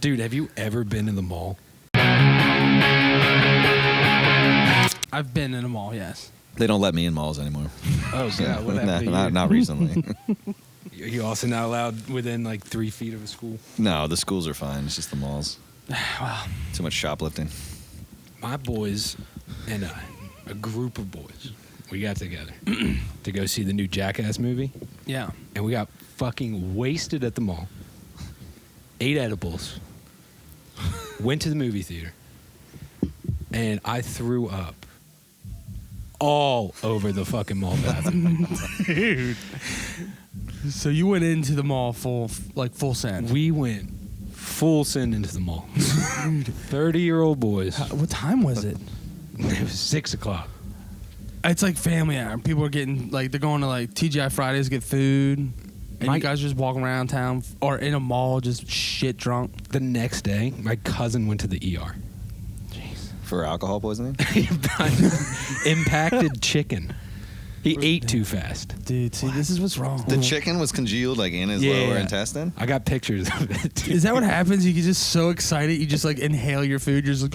Dude, have you ever been in the mall? I've been in a mall, yes. They don't let me in malls anymore. Oh, God. What happened No, not recently. You also not allowed within like 3 feet of a school? No, the schools are fine. It's just the malls. Wow. Too much shoplifting. My boys and I, a group of boys, we got together to go see the new Jackass movie. Yeah. And we got fucking wasted at the mall. 8 edibles. Went to the movie theater. And I threw up all over the fucking mall bathroom. Dude. So you went into the mall full send. We went full send into the mall. 30-year-old boys. What time was it? It was 6 o'clock. It's like family hour. People are getting, like, they're going to, like, TGI Fridays to get food. And you guys just walking around town or in a mall just shit drunk. The next day, my cousin went to the ER. Jeez. For alcohol poisoning? Impacted chicken. He ate too fast. Dude, see, this is what's wrong. The chicken was congealed like in his lower intestine? I got pictures of it. Dude. Is that what happens? You get just so excited, you just like inhale your food. You're just like,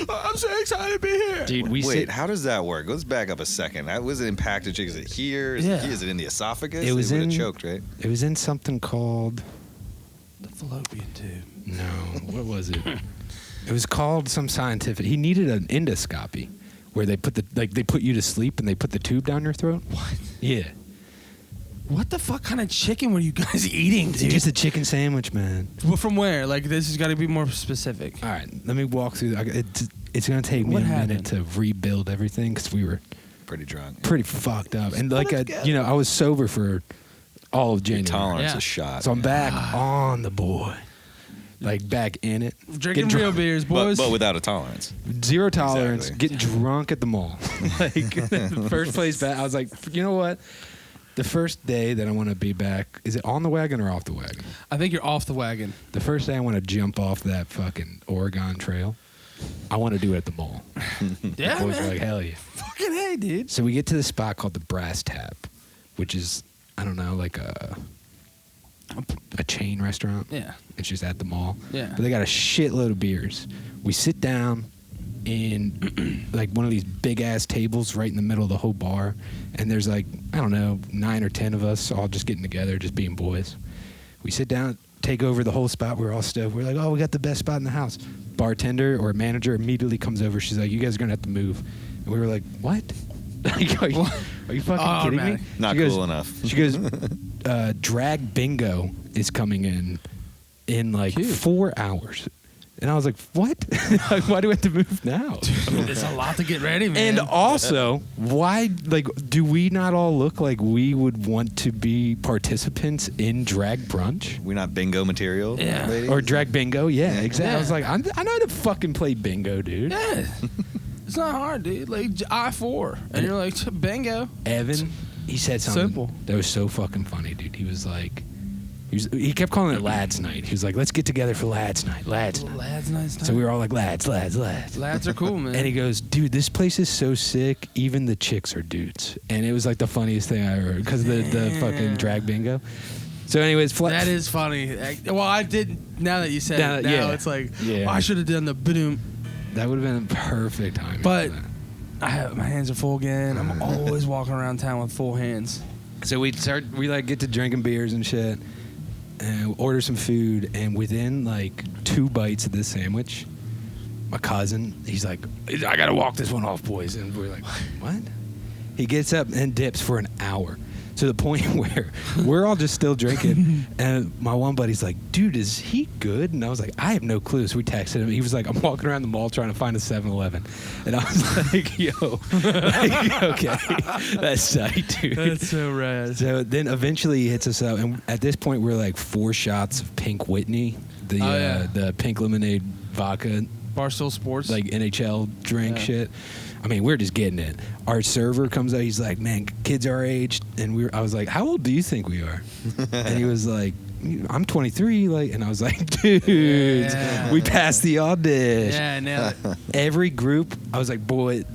I'm so excited to be here. Dude, Wait, how does that work? Let's back up a second. Was it impacted chicken? Is it here? Is it in the esophagus? It was in choked, right? It was in something called The fallopian tube. No, what was it? It was called some scientific. He needed an endoscopy where they put they put you to sleep and they put the tube down your throat. What? Yeah. What the fuck kind of chicken were you guys eating, dude? Just a chicken sandwich, man. Well, from where? Like, this has got to be more specific. All right, let me walk through. It's going to take me a minute to rebuild everything because we were pretty drunk. Pretty fucked up. And I was sober for all of January. Your tolerance is shot. So I'm back on the boy. Like back in it. Drinking real beers, boys. But without a tolerance. Zero tolerance. Getting drunk at the mall. Like, the first place back, I was like, you know what? The first day that I want to be back, is it on the wagon or off the wagon? I think you're off the wagon. The first day I want to jump off that fucking Oregon Trail. I want to do it at the mall. Yeah, boys man. are like, hell yeah. Fucking hey, dude. So we get to this spot called the Brass Tap, which is, I don't know, like a chain restaurant. Yeah. It's just at the mall. Yeah. But they got a shitload of beers. We sit down in like one of these big ass tables right in the middle of the whole bar, and there's like, I don't know, 9 or 10 of us all just getting together, just being boys. We sit down, take over the whole spot. We're all stoked. We're like, oh, we got the best spot in the house. Bartender or manager immediately comes over. She's like, you guys are gonna have to move. And we were like, what? Like, are you fucking kidding me? Not cool enough. She goes, drag bingo is coming in like 4 hours. And I was like, what? Like, why do we have to move now? It's a lot to get ready, man. And also, why, like, do we not all look like we would want to be participants in drag brunch? We're not bingo material, ladies? Or drag bingo? Yeah, exactly. I was like, I know how to fucking play bingo, dude. Yeah. It's not hard, dude. Like, I-4. And you're like, bingo. Evan, he said something Simple. that was so fucking funny, dude. He was like, he kept calling it lads night. He was like, let's get together for lads night. Lads night. So we were all like, lads. Lads are cool, man. And he goes, dude, this place is so sick, even the chicks are dudes. And it was like the funniest thing I ever heard because of the fucking drag bingo. So anyways, that is funny. Well, I did, now that you said it, now it's like, oh, I should have done the boom. That would have been perfect timing. But my hands are full again. I'm always walking around town with full hands. So we like get to drinking beers and shit, and order some food. And within like 2 bites of this sandwich, my cousin, he's like, I gotta walk this one off, boys. And we're like, what? He gets up and dips for an hour. To the point where we're all just still drinking. And my one buddy's like, dude, is he good? And I was like, I have no clue. So we texted him. He was like, I'm walking around the mall trying to find a 7-Eleven. And I was like, yo, like, okay, that's tight, dude. That's so rad. So then eventually he hits us up. And at this point, we're like 4 shots of Pink Whitney, the pink lemonade vodka. Barstool Sports. Like NHL drink shit. I mean, we're just getting it. Our server comes out. He's like, man, kids our age. And I was like, how old do you think we are? And he was like, I'm 23. Like, and I was like, dude, we passed the audition. Yeah, I nailed it. Every group, I was like, boy,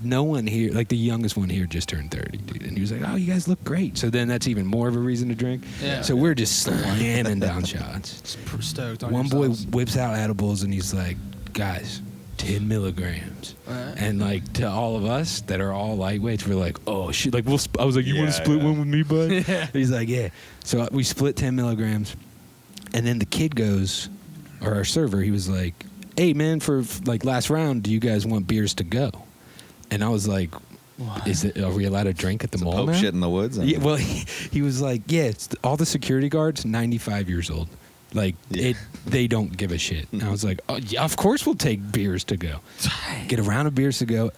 no one here, like the youngest one here just turned 30, dude. And he was like, oh, you guys look great. So then that's even more of a reason to drink. Yeah. So we're just slamming down shots. Stoked on One yourselves. boy whips out edibles and he's like, guys, 10 milligrams. Right. And like to all of us that are all lightweights, we're like, oh shit. Like I was like, you want to split one with me, bud? Yeah. He's like, yeah. So we split 10 milligrams. And then the kid goes, or our server, he was like, hey man, for like last round, do you guys want beers to go? And I was like, what? Are we allowed to drink at the mall now? Shit in the woods? Yeah, well, he was like, yeah, it's all the security guards, 95 years old. Like, they don't give a shit. And I was like, oh, yeah, of course we'll take beers to go. Get a round of beers to go.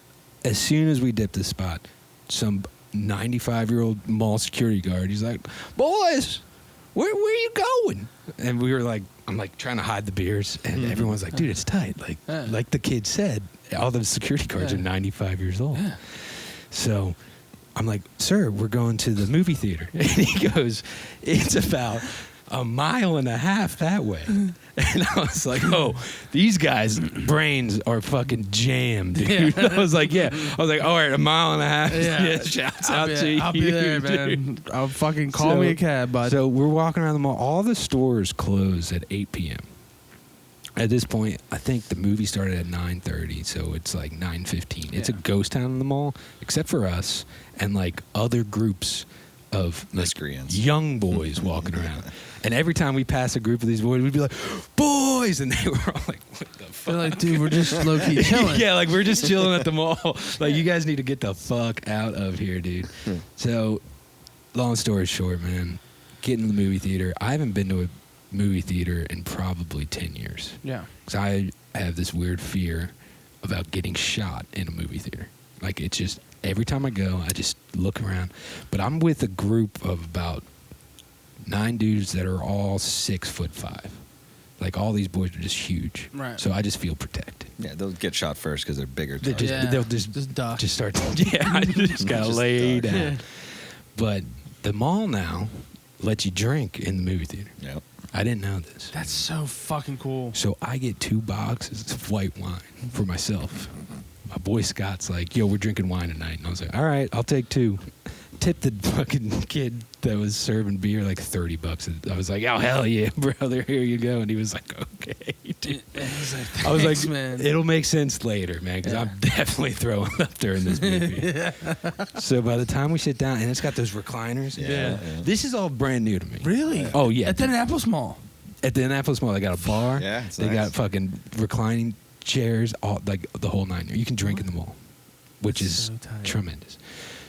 As soon as we dip the spot, some 95-year-old mall security guard, he's like, boys, where are you going? And we were like, I'm like trying to hide the beers. And everyone's like, dude, it's tight. Like the kid said, all the security guards are 95 years old. Yeah. So I'm like, sir, we're going to the movie theater. And he goes, it's about a mile and a half that way. And I was like, oh, these guys' brains are fucking jammed, dude. I was like, yeah. I was like, all right, a mile and a half. Yeah, shouts out to you. I'll be there, man. I'll fucking call me a cab, bud. So we're walking around the mall. All the stores close at 8 p.m. At this point, I think the movie started at 9:30, so it's like 9:15. It's a ghost town in the mall, except for us and like other groups of miscreants, young boys walking around. And every time we pass a group of these boys, we'd be like, boys! And they were all like, what the fuck? They're like, dude, we're just low-key chilling. Yeah, like, we're just chilling at the mall. Like, you guys need to get the fuck out of here, dude. So, long story short, man, getting to the movie theater. I haven't been to a movie theater in probably 10 years. Yeah. Because I have this weird fear about getting shot in a movie theater. Like, it's just, every time I go, I just look around. But I'm with a group of about 9 dudes that are all 6'5". Like, all these boys are just huge. Right. So I just feel protected. Yeah, they'll get shot first because they're bigger. They'll just duck. Just start. Yeah, I just gotta lay down. Yeah. But the mall now lets you drink in the movie theater. Yep. I didn't know this. That's so fucking cool. So I get 2 boxes of white wine for myself. My boy Scott's like, yo, we're drinking wine tonight. And I was like, all right, I'll take 2. Tipped the fucking kid that was serving beer like $30. I was like, oh, hell yeah, brother, here you go. And he was like, okay, dude. I was like, man, it'll make sense later, man, because I'm definitely throwing up during this movie. So by the time we sit down, and it's got those recliners. Yeah. This is all brand new to me. Really? Oh, yeah. At the Annapolis Mall. At the Annapolis Mall, they got a bar. Yeah, it's they nice. got fucking reclining chairs, all like the whole 9. You can drink in the mall, which is so tight. tremendous.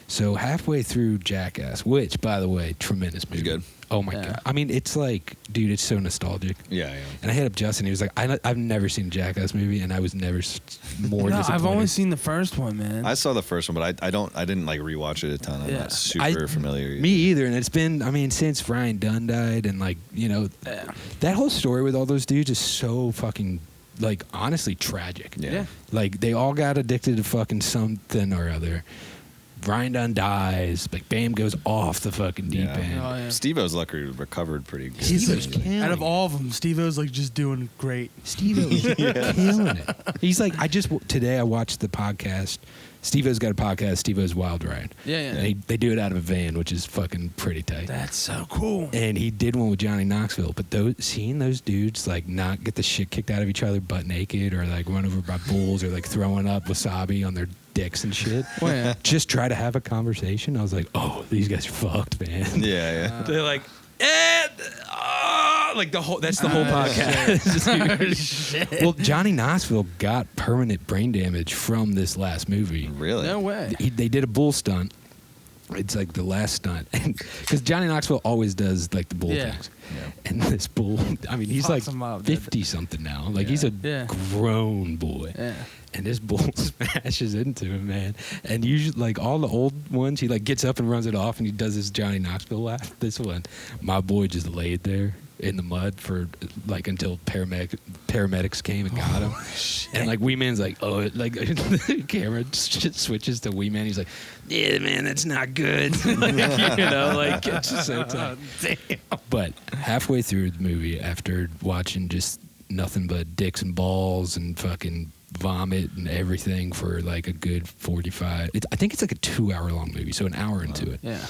So halfway through Jackass, which, by the way, tremendous movie. It's good. Oh, my God. I mean, it's like, dude, it's so nostalgic. Yeah. And I hit up Justin. He was like, I've never seen a Jackass movie, and I was never more disappointed. I've only seen the first one, man. I saw the first one, but I didn't like rewatch it a ton. I'm not super familiar. Me either. And it's been, I mean, since Ryan Dunn died, and like, you know, that whole story with all those dudes is so fucking, like, honestly tragic. Yeah. Like, they all got addicted to fucking something or other. Ryan Dunn dies. Like, Bam goes off the fucking deep end. Oh, yeah. Steve-O's lucky recovered pretty good. Steve-O's killing Out of it. all of them, Steve-O's like just doing great. Steve-O's killing it. He's like, today I watched the podcast. Steve-O's got a podcast, Steve-O's Wild Ride. Yeah. And they do it out of a van, which is fucking pretty tight. That's so cool. And he did one with Johnny Knoxville. But seeing those dudes like not get the shit kicked out of each other butt naked, or like run over by bulls, or like throwing up wasabi on their dicks and shit. Well, yeah. Just try to have a conversation. I was like, oh, these guys are fucked, man. Yeah. They're like, like the whole. That's the whole podcast. Shit. Well, Johnny Knoxville got permanent brain damage from this last movie. Really? No way. They did a bull stunt. It's like the last stunt, because Johnny Knoxville always does like the bull things. Yeah. And this bull, I mean, he's Fucks like him up, dude. 50 something now. Like he's a grown boy. Yeah. And this bull smashes into him, man. And usually, like all the old ones, he like gets up and runs it off, and he does his Johnny Knoxville laugh. This one, my boy just laid there in the mud for like until paramedics came and got him. And like Wee Man's like, oh, like the camera just switches to Wee Man. He's like, yeah, man, that's not good. Like, you know, like it's just so tough. Damn. But halfway through the movie, after watching just nothing but dicks and balls and fucking vomit and everything for like a good 45. I think it's like a 2-hour long movie, so an hour into it. Yeah.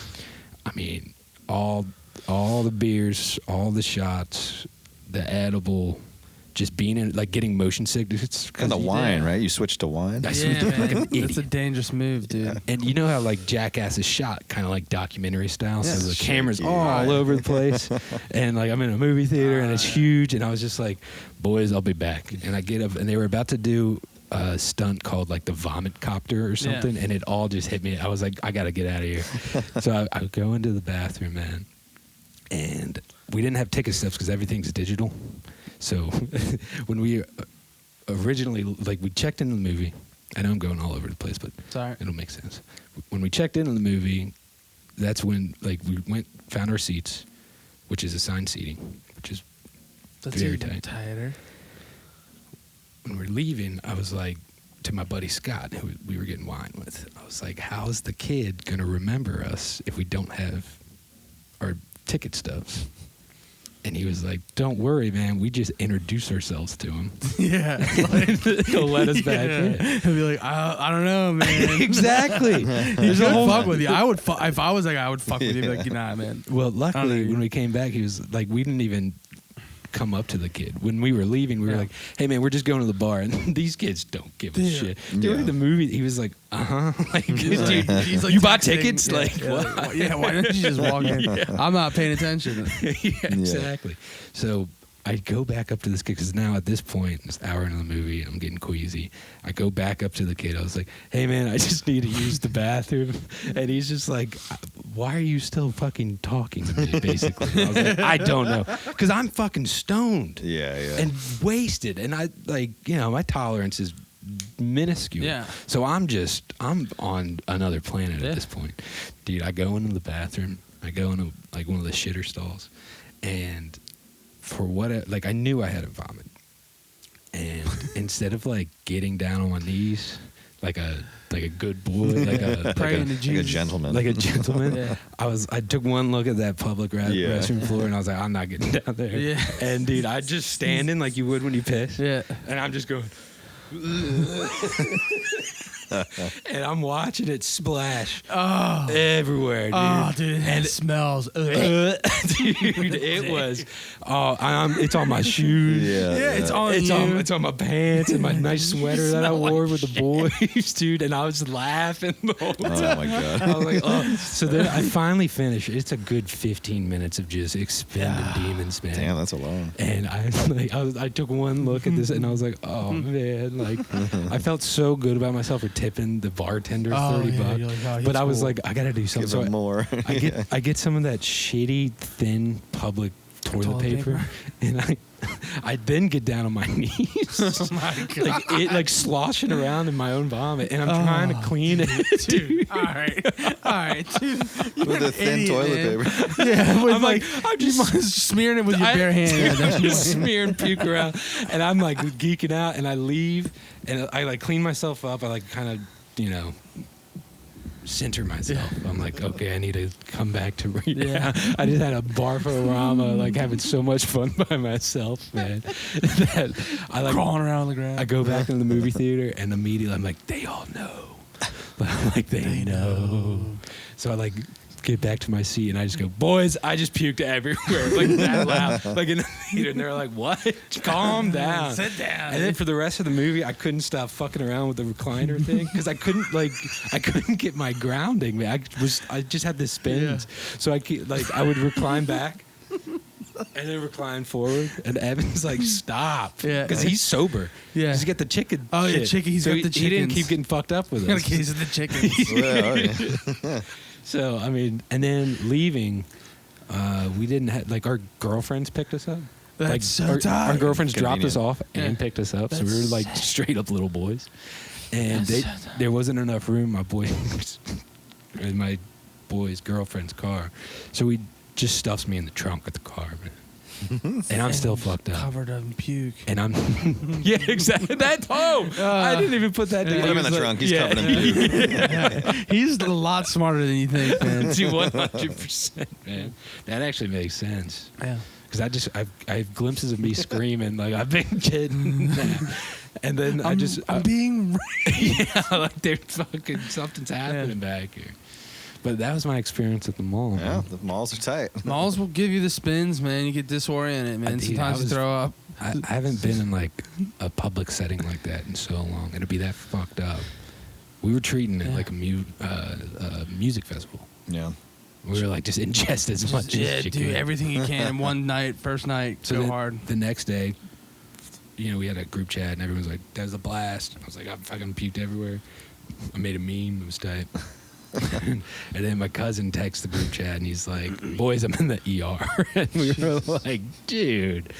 I mean, all the beers, all the shots, the edible, just being in, like getting motion sickness. And the wine, right? You switched to wine? I switched to like an idiot. That's a dangerous move, dude. And you know how like Jackass is shot kind of like documentary style, so the Sure, camera's yeah. all over the place, and like I'm in a movie theater and it's huge, and I was just like, boys, I'll be back. And I get up, and they were about to do a stunt called like the vomit copter or something, and it all just hit me. I was like, I gotta get out of here. So I go into the bathroom, man, and we didn't have ticket stubs because everything's digital. So when we originally, like, we checked into the movie. I know I'm going all over the place, but it'll make sense. When we checked into the movie, that's when, like, we found our seats, which is assigned seating, which is very tight. Tighter. When we're leaving, I was like, to my buddy Scott, who we were getting wine with, I was like, how's the kid going to remember us if we don't have our ticket stubs? And he was like, don't worry, man. We just introduce ourselves to him. Yeah. He'll let us back in. He'll be like, I don't know, man. Exactly. There's a whole fuck with you. I would if I was like, I would fuck with you. Be like, nah, man. Well, luckily, when we came back, he was like, we didn't even come up to the kid. When we were leaving, we were like, hey, man, we're just going to the bar. And these kids don't give a shit. During the movie, he was like, like, dude, he's like, you bought tickets? Yeah, Like, what? Why don't you just walk in? I'm not paying attention. Exactly. So I go back up to this kid, because now at this point, it's an hour into the movie, I'm getting queasy. I go back up to the kid. I was like, hey, man, I just need to use the bathroom. And he's just like, why are you still fucking talking to me, basically? I was like, I don't know. Because I'm fucking stoned. Yeah. And wasted. And I, like, you know, my tolerance is minuscule. Yeah. So I'm on another planet at this point. Dude, I go into the bathroom. I go into, like, one of the shitter stalls. And for what, like, I knew I had a vomit. And instead of, like, getting down on my knees like a good boy, like a gentleman, I took one look at that public restroom floor, and I was like, I'm not getting down there. Yeah. And dude, I just standing like you would when you piss. Yeah. And I'm just going. And I'm watching it splash everywhere, dude. Oh, dude, and it smells. Dude, it was. It's on my shoes. Yeah, it's on you. It's on my pants and my nice sweater that I wore with the boys, dude. And I was laughing the whole time. Oh my god! I was like, oh. So then I finally finished. It's a good 15 minutes of just expending demons, man. Damn, that's a long. And I took one look at this, and I was like, oh man, like I felt so good about myself for tipping the bartender $30. Like, but I was like, I gotta do something. Give him more. I get some of that shitty thin public toilet paper, and I then get down on my knees. Oh my god! Like sloshing around in my own vomit, and I'm trying to clean it, dude. All right, dude. With a thin toilet paper. Yeah, I'm like, I'm just smearing it with your bare hand. I'm just smearing puke around, and I'm like geeking out, and I leave, and I like clean myself up. I like kind of, center myself. I'm like, okay, I need to come back to read. Yeah. I just had a barf-o-rama, like having so much fun by myself, man. That I like crawling around on the ground. I go back into the movie theater, and immediately I'm like, they all know. But I'm like, they know. So I like get back to my seat, and I just go, boys, I just puked everywhere, like that loud, like in the theater. And they're like, what? Calm down. Sit down. And then for the rest of the movie, I couldn't stop fucking around with the recliner thing, because I couldn't get my grounding. I just had this spins. So I would recline back and then recline forward, and Evan's like, stop. Yeah. Because he's sober. Yeah. He's got the chicken. Oh, yeah, chicken. He's got the chickens. He didn't keep getting fucked up with us. Got a case of the chickens. Yeah. So, I mean, and then leaving, we didn't have, like, our girlfriends picked us up. That's like, so tight. Our girlfriends dropped us off and picked us up. So we were like straight up little boys. And there wasn't enough room, in my boy's girlfriend's car. So he just stuffs me in the trunk of the car, man. And I'm still fucked up. Covered in puke. And I'm... yeah, exactly. I didn't even put that together. Put him in the trunk. He's covered in puke. Yeah. He's a lot smarter than you think, man. 100%, man. That actually makes sense. Yeah. Because I have glimpses of me screaming like, I've been kidding. And then I'm being raped. yeah, like there's fucking something's happening back here. But that was my experience at the mall. Yeah, the malls are tight. Malls will give you the spins, man. You get disoriented, man. Sometimes you throw up. I haven't been in like a public setting like that in so long. It'd be that fucked up. We were treating it like a music festival. Yeah. We were like just ingest as much as you do could. everything you can in one night, first night, So go hard. The next day, we had a group chat and everyone was like, "That was a blast." I was like, "I fucking puked everywhere." I made a meme. It was tight. And then my cousin texts the group chat and he's like, "Boys, I'm in the ER." And we were like, "Dude,"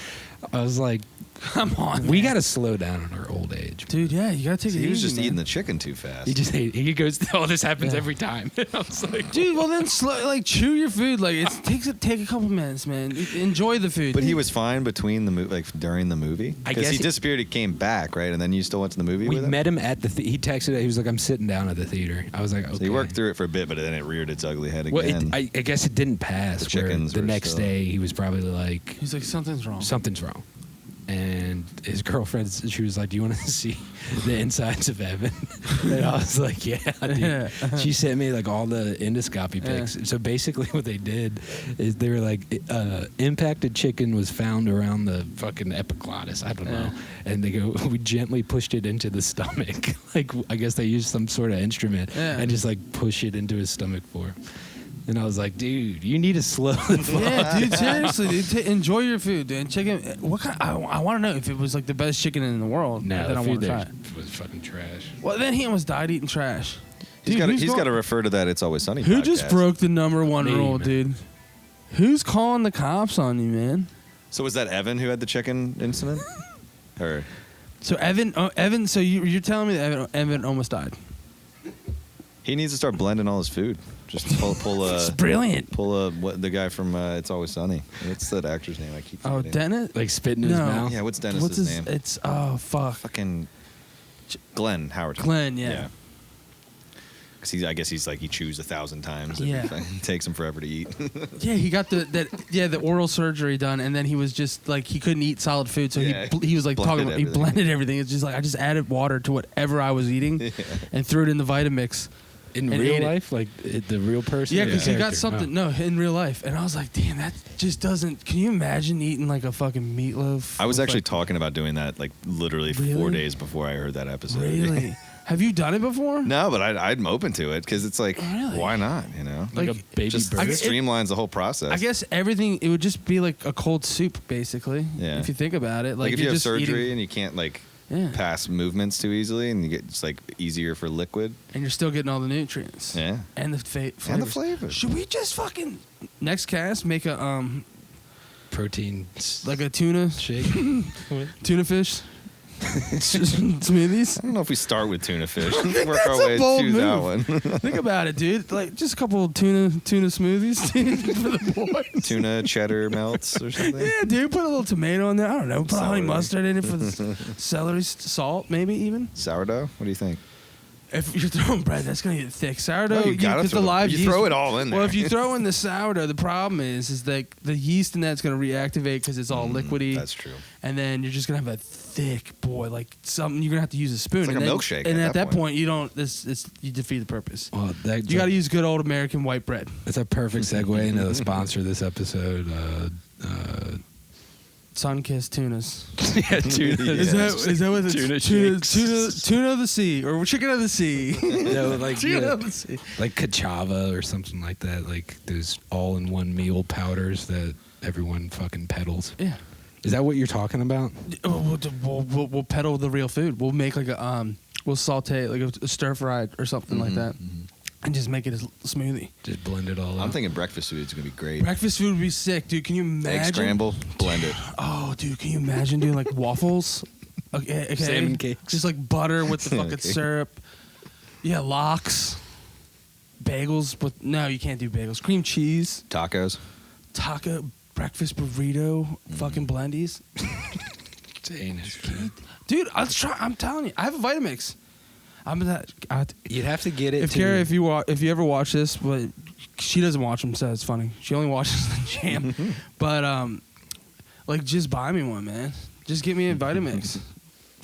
I was like, Come on, we man. got to slow down in our old age. Dude, yeah, you gotta take it easy. He was just man. eating the chicken too fast. He goes, "Oh, this happens every time." I was like, Dude, well then, chew your food. Like take a couple minutes, man. Enjoy the food. But he was fine between the like during the movie. I Because guess he he- disappeared. He came back, right? And then you still went to the movie. we with him? met him at the. He texted. He was like, "I'm sitting down at the theater." I was like, "Okay." So he worked through it for a bit, but then it reared its ugly head Well, again. I guess it didn't pass. The chickens the were next still- day, he was probably like, He's like, something's wrong. "Something's wrong." And his girlfriend, she was like, "Do you want to see the insides of Evan?" And I was like, "Yeah, dude." Yeah. She sent me like all the endoscopy pics. So basically, what they did is they were like, impacted chicken was found around the fucking epiglottis. I don't know. And they go, we gently pushed it into the stomach. Like, I guess they used some sort of instrument and just like push it into his stomach for him. And I was like, dude, you need to slow the fuck. Yeah, dude, seriously, dude, enjoy your food, dude. Chicken. What kind? I want to know if it was like the best chicken in the world. No, then I the want food to try there it. was fucking trash. Well, then he almost died eating trash. he's Dude, got to refer to that It's Always Sunny. Who podcast. just broke the number one Me, rule, man. dude? Who's calling the cops on you, man? So was that Evan who had the chicken incident? Or So Evan. So you're telling me that Evan almost died? he needs to start blending all his food. Just pull It's brilliant. what the guy from It's Always Sunny. What's that actor's name? I keep Oh, forgetting. Dennis. Like spitting in his No. mouth. Yeah, what's Dennis's name? It's fuck. Fucking Glenn Howard. Glenn, yeah. Because I guess he's like he chews 1,000 times. Yeah. It takes him forever to eat. Yeah, he got the oral surgery done, and then he was just like he couldn't eat solid food, so Yeah, he was like blended he everything. blended everything. It's just like I just added water to whatever I was eating, and threw it in the Vitamix. In And real ate it. life, like the real person. Yeah, or the because he got character? something. Oh. No, in real life, and I was like, damn, that just doesn't. Can you imagine eating like a fucking meatloaf? I was with, actually like, talking about doing that like literally Really? 4 days before I heard that episode. Really? Have you done it before? No, but I'm open to it because it's like, Really? why not? You know, Like Like, a baby just bird. streamlines the whole process. I guess everything. It would just be like a cold soup, basically. Yeah. If you think about it, like if you you're have just surgery eating- and you can't like yeah, pass movements too easily, and you get just like easier for liquid. and you're still getting all the nutrients. Yeah. And the flavors. And the flavors. Should we just fucking next cast make a Protein like a tuna shake. fish smoothies? I don't know if we start with tuna fish. think Work that's our a way bold to that move. one. Think about it, dude. Like just a couple of tuna smoothies dude, for the boys. Tuna cheddar melts or something. Yeah, dude. Put a little tomato in there. I don't know. Put a honey Celery. mustard in it for the celery, salt, maybe even. Sourdough. What do you think? If you're throwing bread, that's gonna get thick. Sourdough, No, you gotta get throw the live you yeast. throw it all in there. Well, if you throw in the sourdough, the problem is that the yeast in that's gonna reactivate because it's all liquidy. That's true. And then you're just gonna have a thick boy, like something you're gonna have to use a spoon. It's like and a then, milkshake And at at that that point, you don't. You defeat the purpose. Well, You got to use good old American white bread. That's a perfect segue into the sponsor of this episode. Sun-kissed tunas. Yeah, tuna. Yeah. Is that what it's Tuna tuna of the sea or chicken of the sea? No, like Tuna of the sea. like Kachava or something like that. Like those all-in-one meal powders that everyone fucking peddles. Yeah. Is that what you're talking about? We'll peddle the real food. We'll make like we'll saute like a stir fried or something like that, and just make it a smoothie. Just blend it all I'm up. thinking breakfast food is gonna be great. Breakfast food would be sick, dude. Can you imagine? Egg scramble, blend it. Oh, dude, can you imagine doing like waffles? Okay. Salmon cakes. Just like butter with the fucking Okay. syrup. Yeah, lox. Bagels, but no, you can't do bagels. Cream cheese, Tacos. taco, breakfast burrito, fucking blendies. Danish. Dude, I'm telling you, I have a Vitamix. You'd have to get it. If to, Kara, if you ever watch this, but she doesn't watch them, so it's funny. She only watches the jam. But like, just buy me one, man. Just get me a Vitamix.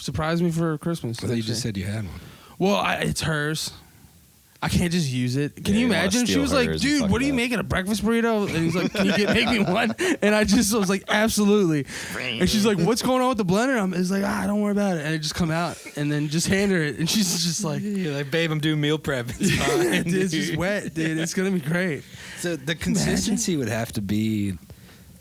surprised me for Christmas. I thought you just said you had one. Well, it's hers. I can't just use it. Can you imagine? She was like, dude, what are you making, a breakfast burrito? And he's like, can you make me one? And I was like, absolutely. And she's like, what's going on with the blender? It's like, don't worry about it. And I just come out and then just hand her it. And she's just like, you're like, babe, I'm doing meal prep. It's fine. Dude, it's just wet, dude. It's going to be great. So the consistency would have to be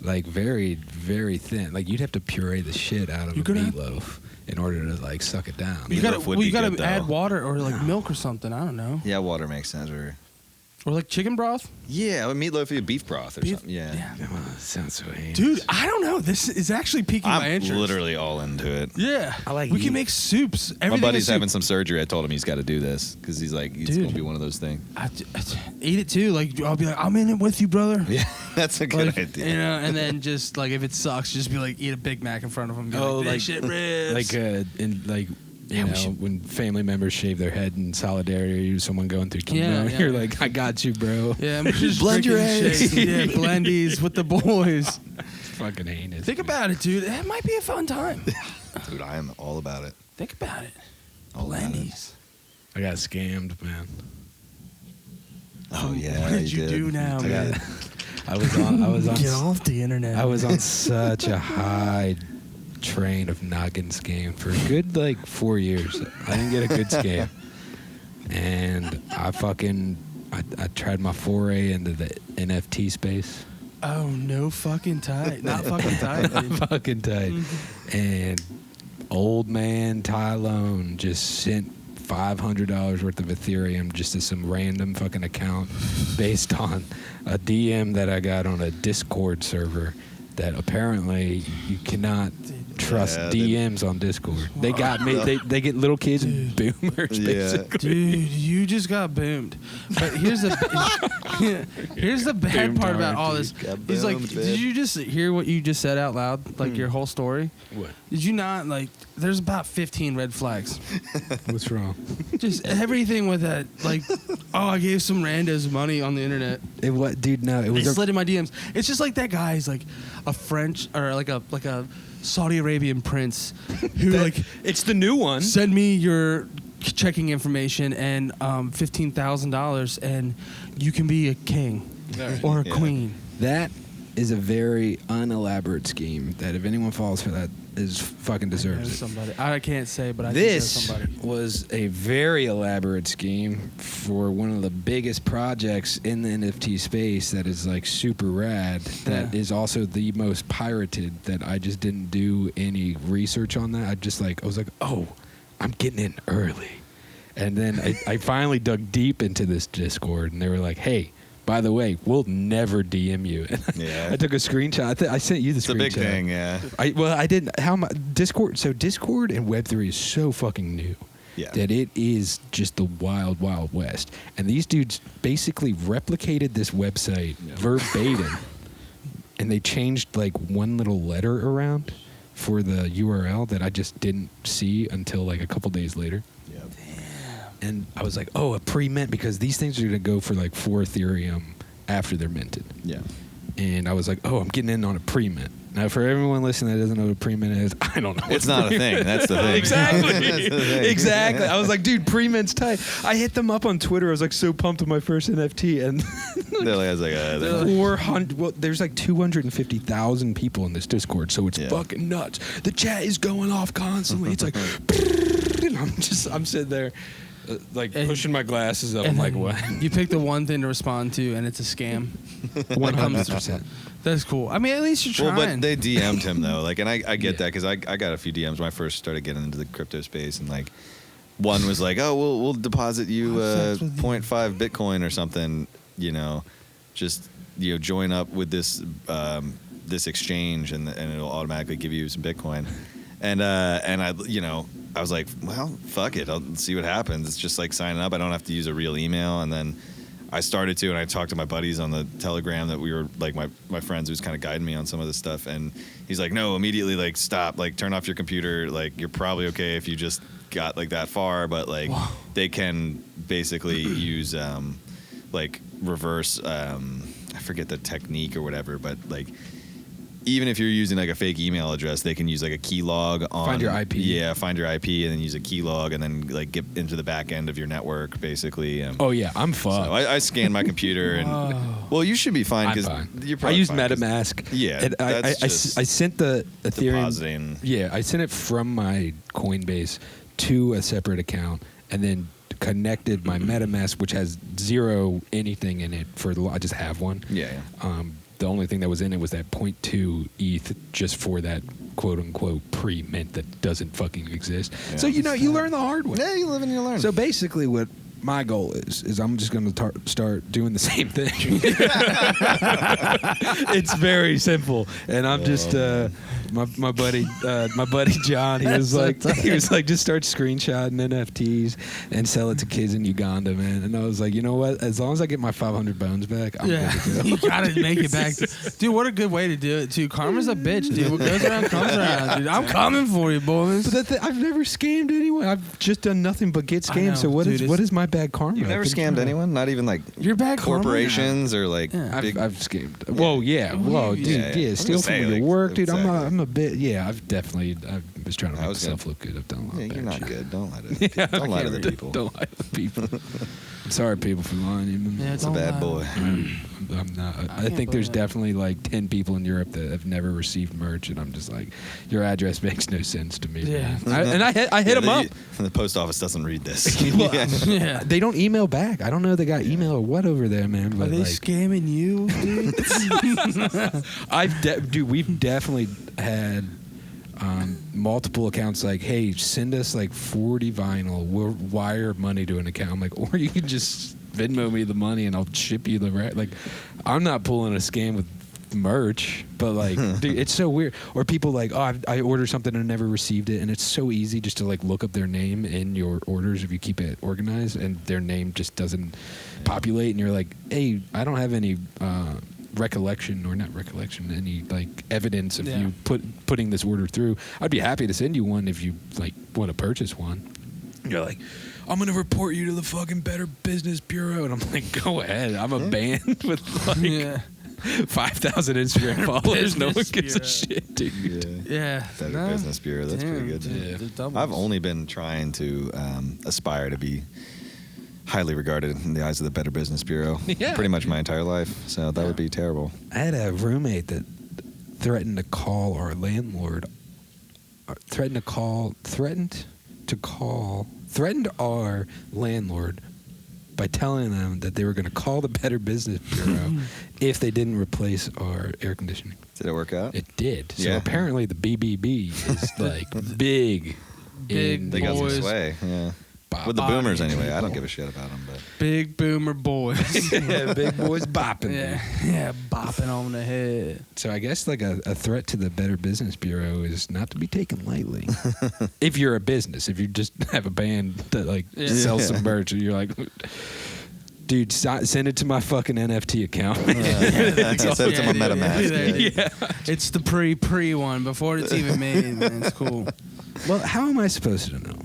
like very, very thin. Like you'd have to puree the shit out of a meatloaf in order to like suck it down. You gotta add water or like milk or something. I don't know. Yeah, water makes sense. Or like chicken broth. Yeah, a meatloaf or beef broth or something. Yeah. Well, that sounds so heinous. Dude, I don't know. This is actually piquing my interest. I'm literally all into it. Yeah, we can make soups. My buddy's having some surgery. I told him he's got to do this because he's like, it's gonna be one of those things. I eat it too. Like I'll be like, I'm in it with you, brother. Yeah, that's a good idea. You know, and then just like if it sucks, just be like, eat a Big Mac in front of him. Like shit ribs. You know, when family members shave their head in solidarity with someone going through chemo, you're like, I got you, bro. Yeah, I'm just blend your eggs. Yeah, blendies with the boys. Fucking heinous. Think about it, dude. It might be a fun time. Dude, I am all about it. Think about it. Blendies. I got scammed, man. Oh yeah. What did you do now, man? I was on. Get off the internet. I was on such a high train of not getting scammed for a good 4 years. I didn't get a good scam, and I tried my foray into the NFT space. Oh, no fucking tight. Not fucking tight. Not fucking tight. And old man Tylone just sent $500 worth of Ethereum just to some random fucking account based on a DM that I got on a Discord server that apparently you cannot trust DMs on Discord. They got me. They get little kids and boomers, basically. Dude, you just got boomed. But here's the bad part about all this. He's like, did you just hear what you just said out loud? Like your whole story? What? Did you not? There's about 15 red flags. What's wrong? Just everything with that. I gave some randos money on the internet. Dude, no. It was slid in my DMs. It's just like that guy is like a French or like a Saudi Arabian prince who it's the new one. Send me your checking information and $15,000 and you can be a king or a queen. That is a very unelaborate scheme that if anyone falls for that is fucking deserves it. Somebody. I can't say, but I this think somebody was a very elaborate scheme for one of the biggest projects in the NFT space that is super rad. That is also the most pirated. That I just didn't do any research on that. I was like, oh, I'm getting in early, and then I finally dug deep into this Discord, and they were like, hey, by the way, we'll never DM you. I took a screenshot. I sent you the screenshot. It's a big thing, yeah. I didn't. Discord? So Discord and Web3 is so fucking new that it is just the wild, wild west. And these dudes basically replicated this website verbatim, and they changed one little letter around for the URL that I just didn't see until a couple days later. And I was like, oh, a pre-mint, because these things are going to go for 4 Ethereum after they're minted. Yeah. And I was like, oh, I'm getting in on a pre-mint. Now, for everyone listening that doesn't know what a pre-mint is, I don't know. It's not a thing. That's the thing. Exactly. Exactly. I was like, dude, pre-mint's tight. I hit them up on Twitter. I was so pumped with my first NFT. And they're 400. Well, there's 250,000 people in this Discord, so it's fucking nuts. The chat is going off constantly. It's and I'm sitting there. Pushing my glasses up. I'm like, what? You pick the one thing to respond to, and it's a scam. 100%. That's cool. I mean, at least you're trying. Well, but they DM'd him, though. And I get that, because I got a few DMs when I first started getting into the crypto space. And, one was like, oh, we'll deposit you 0.5 Bitcoin or something, just, join up with this this exchange, and it'll automatically give you some Bitcoin. And I was like, well, fuck it. I'll see what happens. It's just signing up. I don't have to use a real email. And then I started to, and I talked to my buddies on the Telegram that we were, my friends who's kind of guiding me on some of this stuff. And he's like, no, immediately, stop. Turn off your computer. You're probably okay if you just got, that far. But, they can basically use, reverse, I forget the technique or whatever. But, even if you're using like a fake email address, they can use like a keylog on Find your IP. Yeah, find your IP and then use a keylog and then like get into the back end of your network basically. Oh yeah, I'm fucked. So I scanned my computer and well, you should be fine because you're probably I use fine MetaMask. Yeah, and I sent the Ethereum. Depositing. Yeah, I sent it from my Coinbase to a separate account and then connected my MetaMask, which has zero anything in it I just have one. Yeah. The only thing that was in it was that 0.2 ETH just for that quote unquote pre-mint that doesn't fucking exist. Yeah. So you learn the hard way. Yeah, you live and you learn. So basically, what my goal is I'm just going to start doing the same thing. It's very simple, and I'm just my buddy John. He was like just start screenshotting NFTs and sell it to kids in Uganda, man. And I was like, you know what? As long as I get my 500 bones back, I'm good to go. You gotta make it back, dude. What a good way to do it too. Karma's a bitch, dude. What goes around comes around, dude. I'm coming for you, boys. But I've never scammed anyone. I've just done nothing but get scammed. So what is my bad karma? You've never scammed anyone? Not even like your bad corporations or like big... I've scammed. Well, yeah. Well, dude, steal from your work, dude. Exactly. I'm a bit. Yeah, I was trying to make myself look good. I've done a lot of bad you're not shit. good. Don't lie to don't lie to the people. Don't lie to the people. I'm sorry, people, for lying to you. It's a bad boy. I'm not. I think there's definitely like 10 people in Europe that have never received merch, and I'm just like, your address makes no sense to me. Yeah. I hit them up. The post office doesn't read this. Yeah. They don't email back. I don't know if they got email or what over there, man. But are they scamming you, dude? We've definitely had multiple accounts like, hey, send us like 40 vinyl. We'll wire money to an account. I'm like, or you can just Venmo me the money and I'll ship you the right. Like, I'm not pulling a scam with merch, but like, dude, it's so weird. Or people like, oh, I ordered something and never received it, and it's so easy just to like look up their name in your orders if you keep it organized, and their name just doesn't populate, and you're like, hey, I don't have any any like evidence of you putting this order through. I'd be happy to send you one if you like want to purchase one. And you're like, I'm gonna report you to the fucking Better Business Bureau, and I'm like, go ahead. I'm a band with like 5,000 Instagram followers. No one gives a shit, dude. Yeah. Better Business Bureau. That's pretty good. Yeah. I've only been trying to aspire to be highly regarded in the eyes of the Better Business Bureau pretty much my entire life. So that would be terrible. I had a roommate that threatened to call our landlord. Threatened our landlord by telling them that they were going to call the Better Business Bureau if they didn't replace our air conditioning. Did it work out? It did. So apparently the BBB is like big. They got some sway. Yeah. With the boomers anyway. I don't give a shit about them, but big boomer boys. Yeah, big boys bopping. Yeah, bopping on the head. So I guess like a threat to the Better Business Bureau is not to be taken lightly. If you're a business, if you just have a band that like sells some merch, and you're like, dude, send it to my fucking NFT account. Send it to my MetaMask. Yeah. It's the pre one before it's even made, man. It's cool. Well, how am I supposed to know?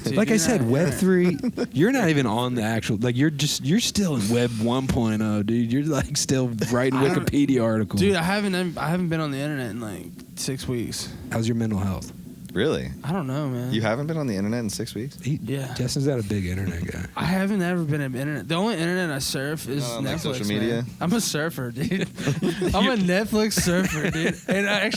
Dude, like I said, Web3, you're not even on the actual, like you're still in Web 1.0, dude. You're like still writing Wikipedia articles. Dude, I haven't been on the internet in like 6 weeks. How's your mental health? Really? I don't know, man. You haven't been on the internet in 6 weeks? Justin's not a big internet guy. I haven't ever been on the internet. The only internet I surf is Netflix, like social media? Man. I'm a surfer, dude. I'm a Netflix surfer, dude. And I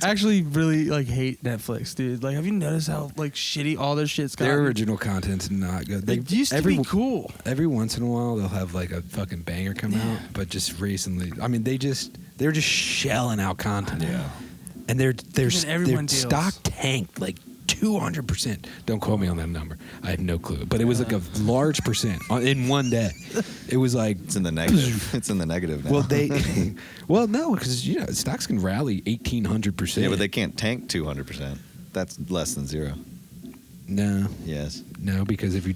actually really like hate Netflix, dude. Like, have you noticed how like shitty all their shit's gotten? Their original content's not good. It used to be cool. Every once in a while they'll have like a fucking banger come out, but just recently, I mean, they're just shelling out content. Yeah. And their stock tanked like 200%. Don't quote me on that number. I have no clue. But it was like a large percent in one day. It was like it's in the negative. It's in the negative now. Well, no, because stocks can rally 1,800%. Yeah, but they can't tank 200%. That's less than zero. No. Yes. No, because if you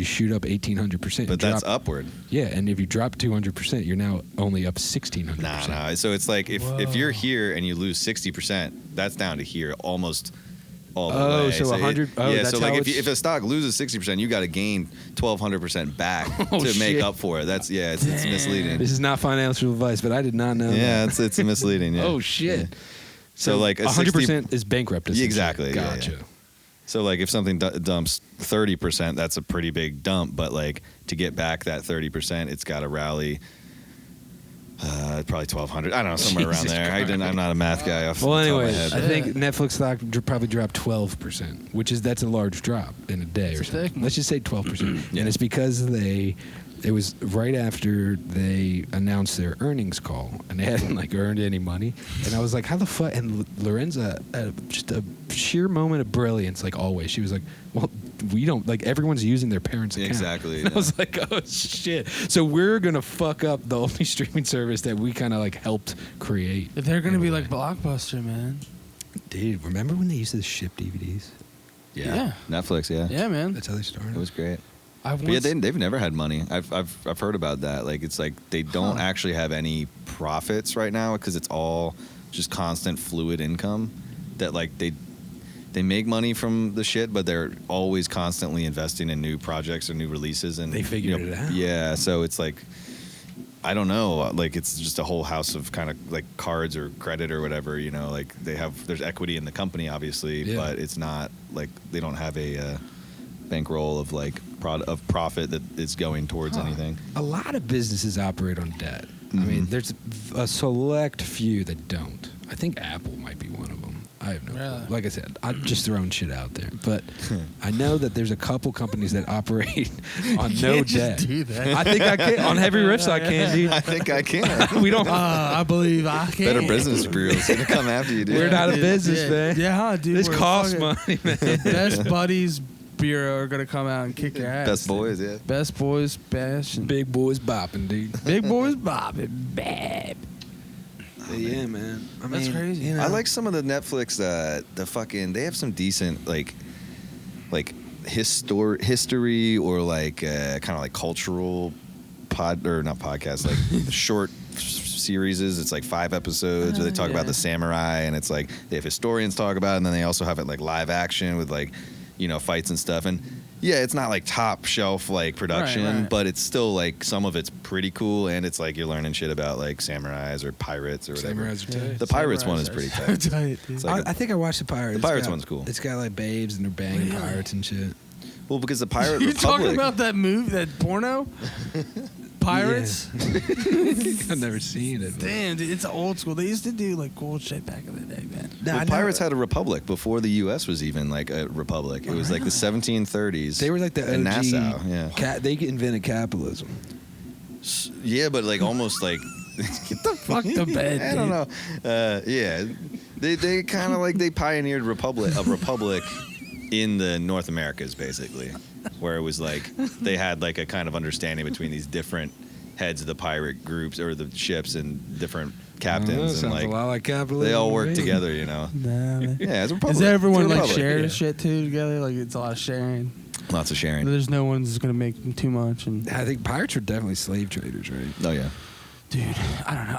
shoot up 1,800%, but that's upward. Yeah, and if you drop 200%, you're now only up 1,600%. Nah. So it's like if you're here and you lose 60%, that's down to here almost all the way. So 100. Yeah, so like if a stock loses 60%, you got to gain 1,200% back to make up for it. It's misleading. This is not financial advice, but I did not know. Yeah, it's misleading. Yeah. Oh shit. Yeah. So like 100% is bankrupt. Exactly. Gotcha. Yeah. So like if something dumps 30%, that's a pretty big dump. But like to get back that 30%, it's got to rally. Probably 1,200. I don't know, somewhere around there. I'm not a math guy. Well, anyway, I think Netflix stock probably dropped 12%, that's a large drop in a day or something. Let's just say 12%, and it's because it was right after they announced their earnings call, and they hadn't like earned any money, and I was like, how the fuck? And Lorenza, just a sheer moment of brilliance, like always, she was like, well, we don't, like, everyone's using their parents' account. Exactly. And I was like, oh shit. So we're gonna fuck up the only streaming service that we kind of like helped create. They're gonna be like Blockbuster, man. Dude, remember when they used to ship DVDs? Yeah. Netflix, yeah. Yeah, man. That's how they started. It was great. They've never had money. I've heard about that. Like, it's like they don't actually have any profits right now because it's all just constant fluid income. That like they make money from the shit, but they're always constantly investing in new projects or new releases, and they figured it out. Yeah, so it's like, I don't know, like it's just a whole house of kind of like cards or credit or whatever, like there's equity in the company obviously, but it's not like they don't have a bankroll of like of profit that is going towards anything. A lot of businesses operate on debt. I mean, there's a select few that don't. I think Apple might be one of them. I have no clue. Like I said, I'm just throwing shit out there. But I know that there's a couple companies that operate on no debt. Do that. I think I can. On Heavy Riffs, I can, dude. I think I can. We don't. I believe I can. Better Business Bureau's gonna come after you, dude. We're not a business, man. Yeah, dude. This costs money, man. Best Buddies Bureau are gonna come out and kick your ass. Best Boys, yeah. Best Boys, bash. Big boys bopping, dude. Big Boys bopping, bad. Yeah, man. I That's mean, crazy. I like some of the Netflix. They have some decent like history or like kind of like cultural not podcasts, like short series. It's like 5 episodes where they talk about the samurai, and it's like they have historians talk about it, and then they also have it like live action with like fights and stuff. And yeah, it's not like top shelf like production, but it's still like some of it's pretty cool, and it's like you're learning shit about like samurais or pirates or whatever. Samurais are tight. The pirates one is pretty tight. It's like I think I watched the Pirates. The Pirates one's cool. It's got like babes and they're banging pirates and shit. Well, because the Pirate You Republic. talking about that movie, that porno? Pirates? I've never seen it. Damn, dude, it's old school. They used to do like cool shit back in the day, man. Pirates had a republic before the U.S. was even like a republic. It was like the 1730s. They were like the OG. In Nassau, yeah. They invented capitalism. Yeah, but like almost like. Get the fuck to bed, I don't know. Yeah, they kind of like they pioneered a republic in the North Americas, basically, where it was like they had like a kind of understanding between these different heads of the pirate groups or the ships and different captains, and sounds a lot like capitalism. they all work together, Nah, man. Yeah, it's a republic. Is everyone like republic. sharing shit too together? Like it's a lot of sharing. Lots of sharing. There's no one's gonna make too much. And I think pirates were definitely slave traders, right? Oh yeah. dude, I don't know.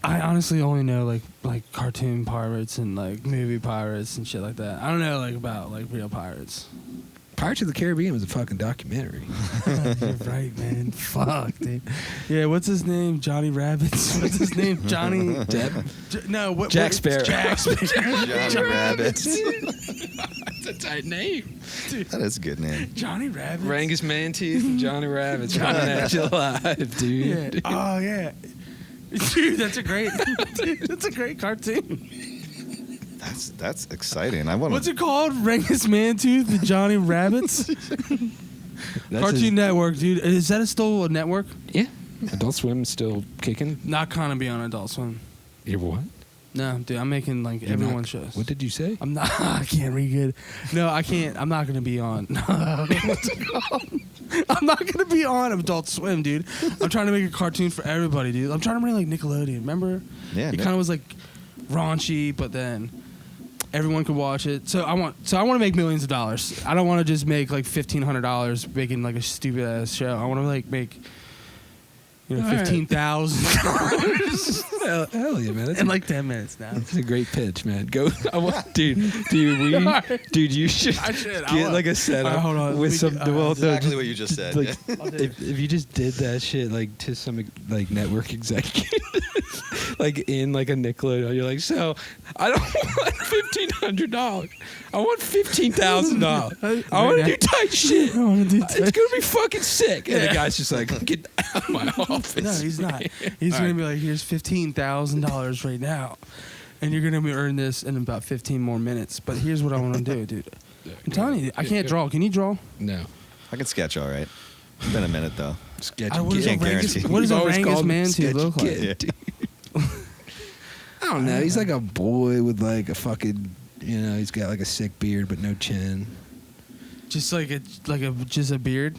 I honestly only know like cartoon pirates and like movie pirates and shit like that. I don't know like about like real pirates. Pirates of the Caribbean was a fucking documentary. You're right, man. Fuck, dude. Yeah, what's his name? Johnny Rabbits. What's his name? Johnny Depp. No, Jack Sparrow. Jack Sparrow. Johnny Rabbits. That's a tight name. Dude. That is a good name. Johnny Rabbits. Rangus Mantooth and Johnny Rabbits running at you live, dude. Yeah. Oh yeah. Dude, that's a great cartoon. That's exciting. I want. What's it called? Rangus Mantooth and Johnny Rabbits. Cartoon Network, dude. Is that still a network? Yeah. Adult Swim still kicking. Not gonna be on Adult Swim. You're what? No, dude. I'm making like everyone's shows. What did you say? I'm not. I can't read good. No, I can't. I'm not gonna be on. What's it called? I'm not gonna be on Adult Swim, dude. I'm trying to make a cartoon for everybody, dude. I'm trying to bring like Nickelodeon. Remember? Yeah. It kind of was like raunchy, but then everyone could watch it. So I want to make millions of dollars. I don't want to just make like $1,500 making like a stupid ass show. I want to like make $15,000. Hell yeah, man. That's in like 10 minutes now. It's a great pitch, man. Go, dude. You should get like a setup hold on, with some. Exactly what you just said. Like, if you just did that shit like to some like network executive, like in like a Nickelodeon, you're like, so I don't want $1,500. I want $15,000. I want to do tight shit. It's gonna be fucking sick. And the guy's just like, get out of my office. No, he's not. He's gonna be like, here's $15,000 right now, and you're gonna earn this in about 15 more minutes. But here's what I want to do, dude. I'm telling you, I can't draw. Can you draw? No. I can sketch all right. It's been a minute though. Sketch. Can't guarantee. What does a Rangus Mantooth look like? Yeah. I don't know. He's like a boy with like a fucking, he's got like a sick beard but no chin. Just like a beard.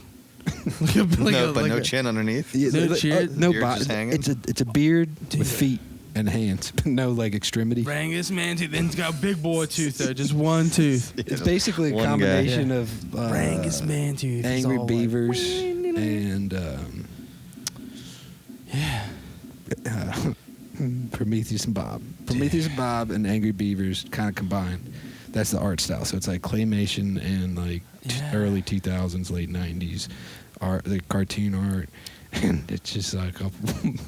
No chin underneath. Yeah, no chin. No Beard body. just hanging? It's a beard with feet and hands, but no like extremity. Rangus Mantooth. Then he's got a big boy tooth though, just one tooth. It's basically a One combination guy. of Rangus Mantooth. Angry all Beavers and Prometheus and Bob. Prometheus and Bob and Angry Beavers kind of combined. That's the art style. So it's like claymation and like early 2000s, late 90s art, the cartoon art. And it's just like a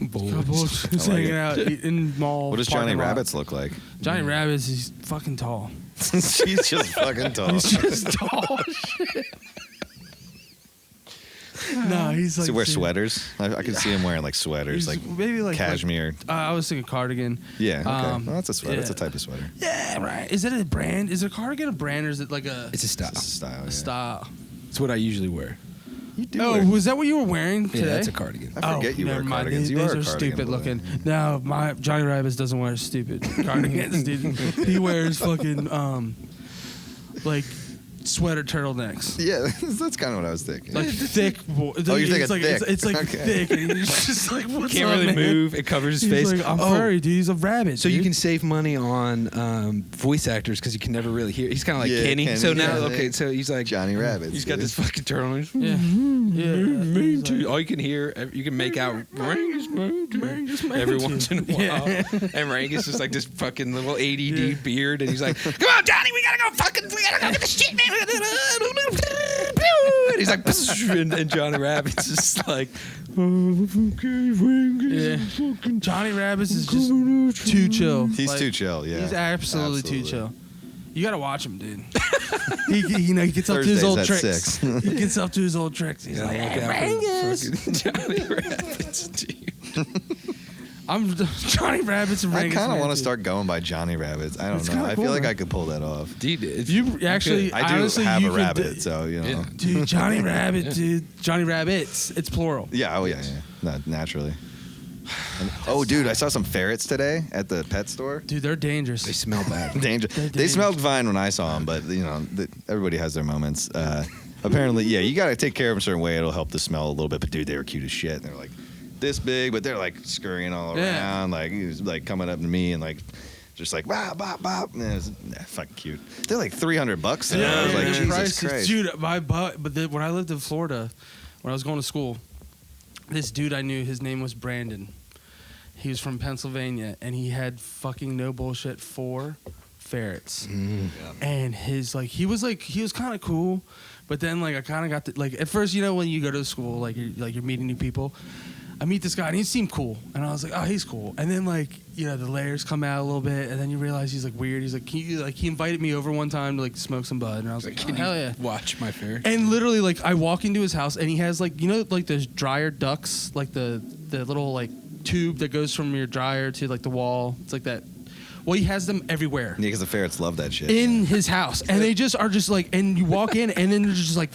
boys. Just hanging out in mall. What does Johnny Rabbits look like? Johnny Rabbits, he's fucking tall. She's just fucking tall. He's just tall shit. No, he's like. Does he wear sweaters? I can see him wearing like sweaters, like maybe like cashmere. I was thinking cardigan. Yeah, okay. Well, that's a sweater. Yeah. That's a type of sweater. Yeah, right. Is it a brand? Is a cardigan a brand or is it like a? It's a style. It's a style. A style. It's what I usually wear. You do. Oh, was that what you were wearing today? Yeah, that's a cardigan. I forget you wear never mind. cardigans. You These are are a cardigan stupid boy. looking. No, my Johnny Rabbits doesn't wear stupid cardigans, dude. He wears fucking like sweater turtlenecks. Yeah, that's kind of what I was thinking. Like thick. Oh, you're thinking like, thick. It's like Okay. thick, and he's just like, what's Can't up, really man? move. It covers his He's face. like, I'm furry, dude. He's a rabbit. So you dude. can save money on voice actors because you can never really hear. He's kind of like Yeah, Kenny. Kenny, So now, yeah. okay, so he's like Johnny Rabbits. He's got this fucking turtleneck. Yeah. All you can hear, you can make out Rangus Mantooth every once in a while. Yeah. And Rangus is like this fucking little ADD beard, and he's like, "Come on, Johnny, we gotta go get the shit, man." And he's like, and Johnny Rabbit's just like, Yeah. Johnny Rabbits is just too chill. He's Like, too chill. Yeah, He's absolutely too chill. You gotta watch him, dude. he gets up to his Thursdays old at tricks. 6. He gets up to his old tricks. He's like, look out for fucking Johnny Rabbits, dude. I'm Johnny Rabbits and I Rangus kind of want Mantooth. to start going by Johnny Rabbits. I don't It's know. kinda I cool, feel like man. I could pull that off. Dude, if You actually, I do honestly, have you a could rabbit, do- so you know. Yeah. Dude, Johnny Rabbit, dude. Johnny Rabbits. It's plural. Yeah. Oh yeah. Not naturally. Oh, dude, I saw some ferrets today at the pet store. Dude, they're dangerous. they smell bad. Danger. They smelled fine when I saw them, but everybody has their moments. Apparently, yeah, you got to take care of them a certain way. It'll help the smell a little bit. But dude, they were cute as shit. They're like this big, but they're like scurrying all Yeah. around. Like he was like coming up to me and like just like bop bop bop. And it was fucking cute. They're like $300. Though. I was like, they're Jesus pricey. Christ. Dude, when I lived in Florida, when I was going to school, this dude I knew, his name was Brandon. He was from Pennsylvania, and he had fucking no bullshit 4 ferrets. And he was kind of cool, but then like I kind of got to, like at first, when you go to school, like you're meeting new people. I meet this guy and he seemed cool, and I was like, oh, he's cool. And then like the layers come out a little bit, and then you realize he's like weird. He's like, he invited me over one time to like smoke some bud, and I was like, Can hell you yeah. watch my fair? And literally, like, I walk into his house, and he has, like, like those dryer ducts, like the little, like, tube that goes from your dryer to, like, the wall. It's like that. Well, he has them everywhere. Yeah, because the ferrets love that shit. In his house. And they just are just, like, and you walk in, and then they're just, like,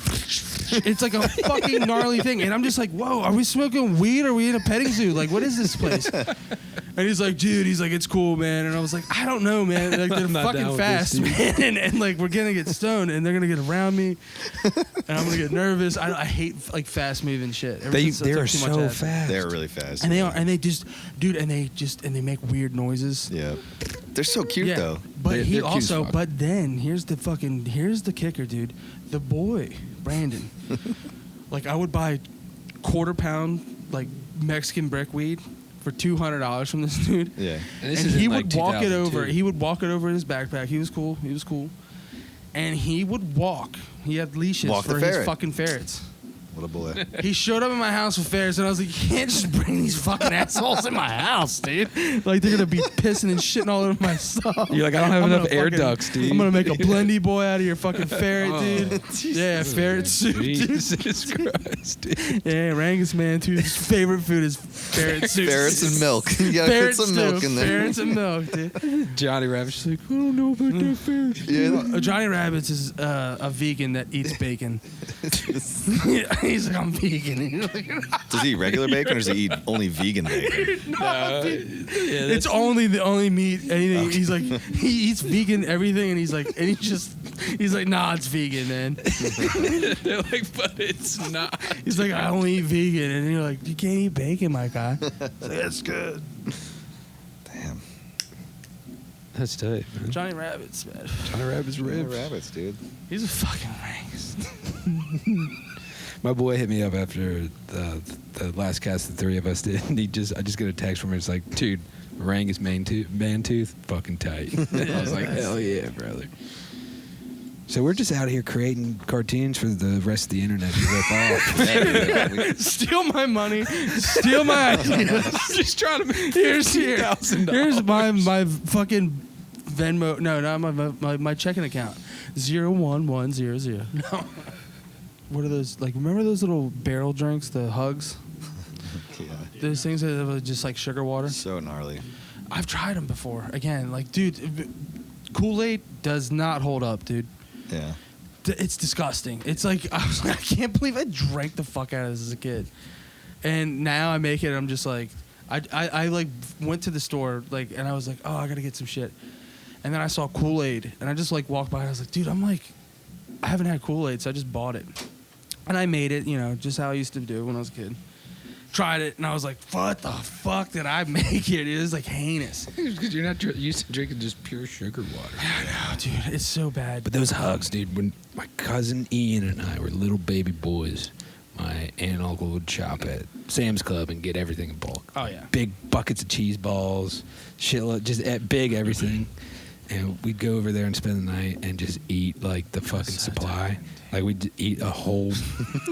it's like a fucking gnarly thing. And I'm just like, whoa, are we smoking weed? Or are we in a petting zoo? Like, what is this place? And he's like, dude, it's cool, man. And I was like, I don't know, man. Like, they're not down fucking with fast, this, man. And like, we're gonna get stoned, and they're gonna get around me, and I'm gonna get nervous. I hate like fast moving shit. Ever since I They took are too much so acid. fast. They're really fast. And they are, and they just, dude, and they make weird noises. Yeah. They're so cute though. But They're he cute as also, fuck. but then here's the kicker, dude. The boy, Brandon, like I would buy 1/4 pound like Mexican brick weed for $200 from this dude. Yeah. And He would walk it over in his backpack. He was cool. And he would walk. He had leashes for his fucking ferrets. What a boy. He showed up at my house with ferrets, and I was like, you can't just bring these fucking assholes in my house, dude. Like, they're going to be pissing and shitting all over my stuff. You're like, I don't have enough air ducts, dude. I'm going to make a blendy boy out of your fucking ferret, dude. Yeah, ferret soup, Jesus Christ, dude. Yeah, Rangus Mantooth's favorite food is ferret soup. Ferrets and milk. You got to put some milk in there. Ferrets and milk, dude. Johnny Rabbit's like, I don't know about that ferret. Yeah. Johnny Rabbits is a vegan that eats bacon. He's like, I'm vegan. Does he eat regular bacon or does he eat only vegan bacon? It's only the only meat. Anything. Okay. He's like, he eats vegan everything, and he's like, nah, it's vegan, man. They're like, but it's not. He's like, I only eat vegan, and you're like, you can't eat bacon, my guy. That's good. Damn. That's tight, man. Johnny Rabbits, man. Johnny Rabbit's ribs. Johnny Rabbits, dude. He's a fucking Rangus. My boy hit me up after the last cast the three of us did, and I just get a text from him. It's like, dude, Rangus Mantooth, fucking tight. I was like, hell yeah, brother. So we're just out here creating cartoons for the rest of the internet to rip off. Steal my money. Steal my ideas. Just trying to make here's my fucking Venmo. No, not my checking account. 01100. No. What are those? Like, remember those little barrel drinks, the Hugs? Yeah. Those things that are just like sugar water. So gnarly. I've tried them before. Again, like, dude, Kool-Aid does not hold up, dude. Yeah. It's disgusting. It's like, I was like, I can't believe I drank the fuck out of this as a kid. And now I make it, and I'm just like, I like went to the store, like, and I was like, oh, I gotta get some shit. And then I saw Kool-Aid, and I just like walked by, and I was like, dude, I haven't had Kool-Aid, so I just bought it. And I made it, just how I used to do when I was a kid. Tried it, and I was like, what the fuck did I make it? It was like heinous. Because you're not used to drinking just pure sugar water. I know, dude. It's so bad. But those Hugs, dude, when my cousin Ian and I were little baby boys, my aunt and uncle would shop at Sam's Club and get everything in bulk. Oh, yeah. Big buckets of cheese balls, shitload, just big everything. And we'd go over there and spend the night and just eat like the fucking supply. Like we'd eat a whole,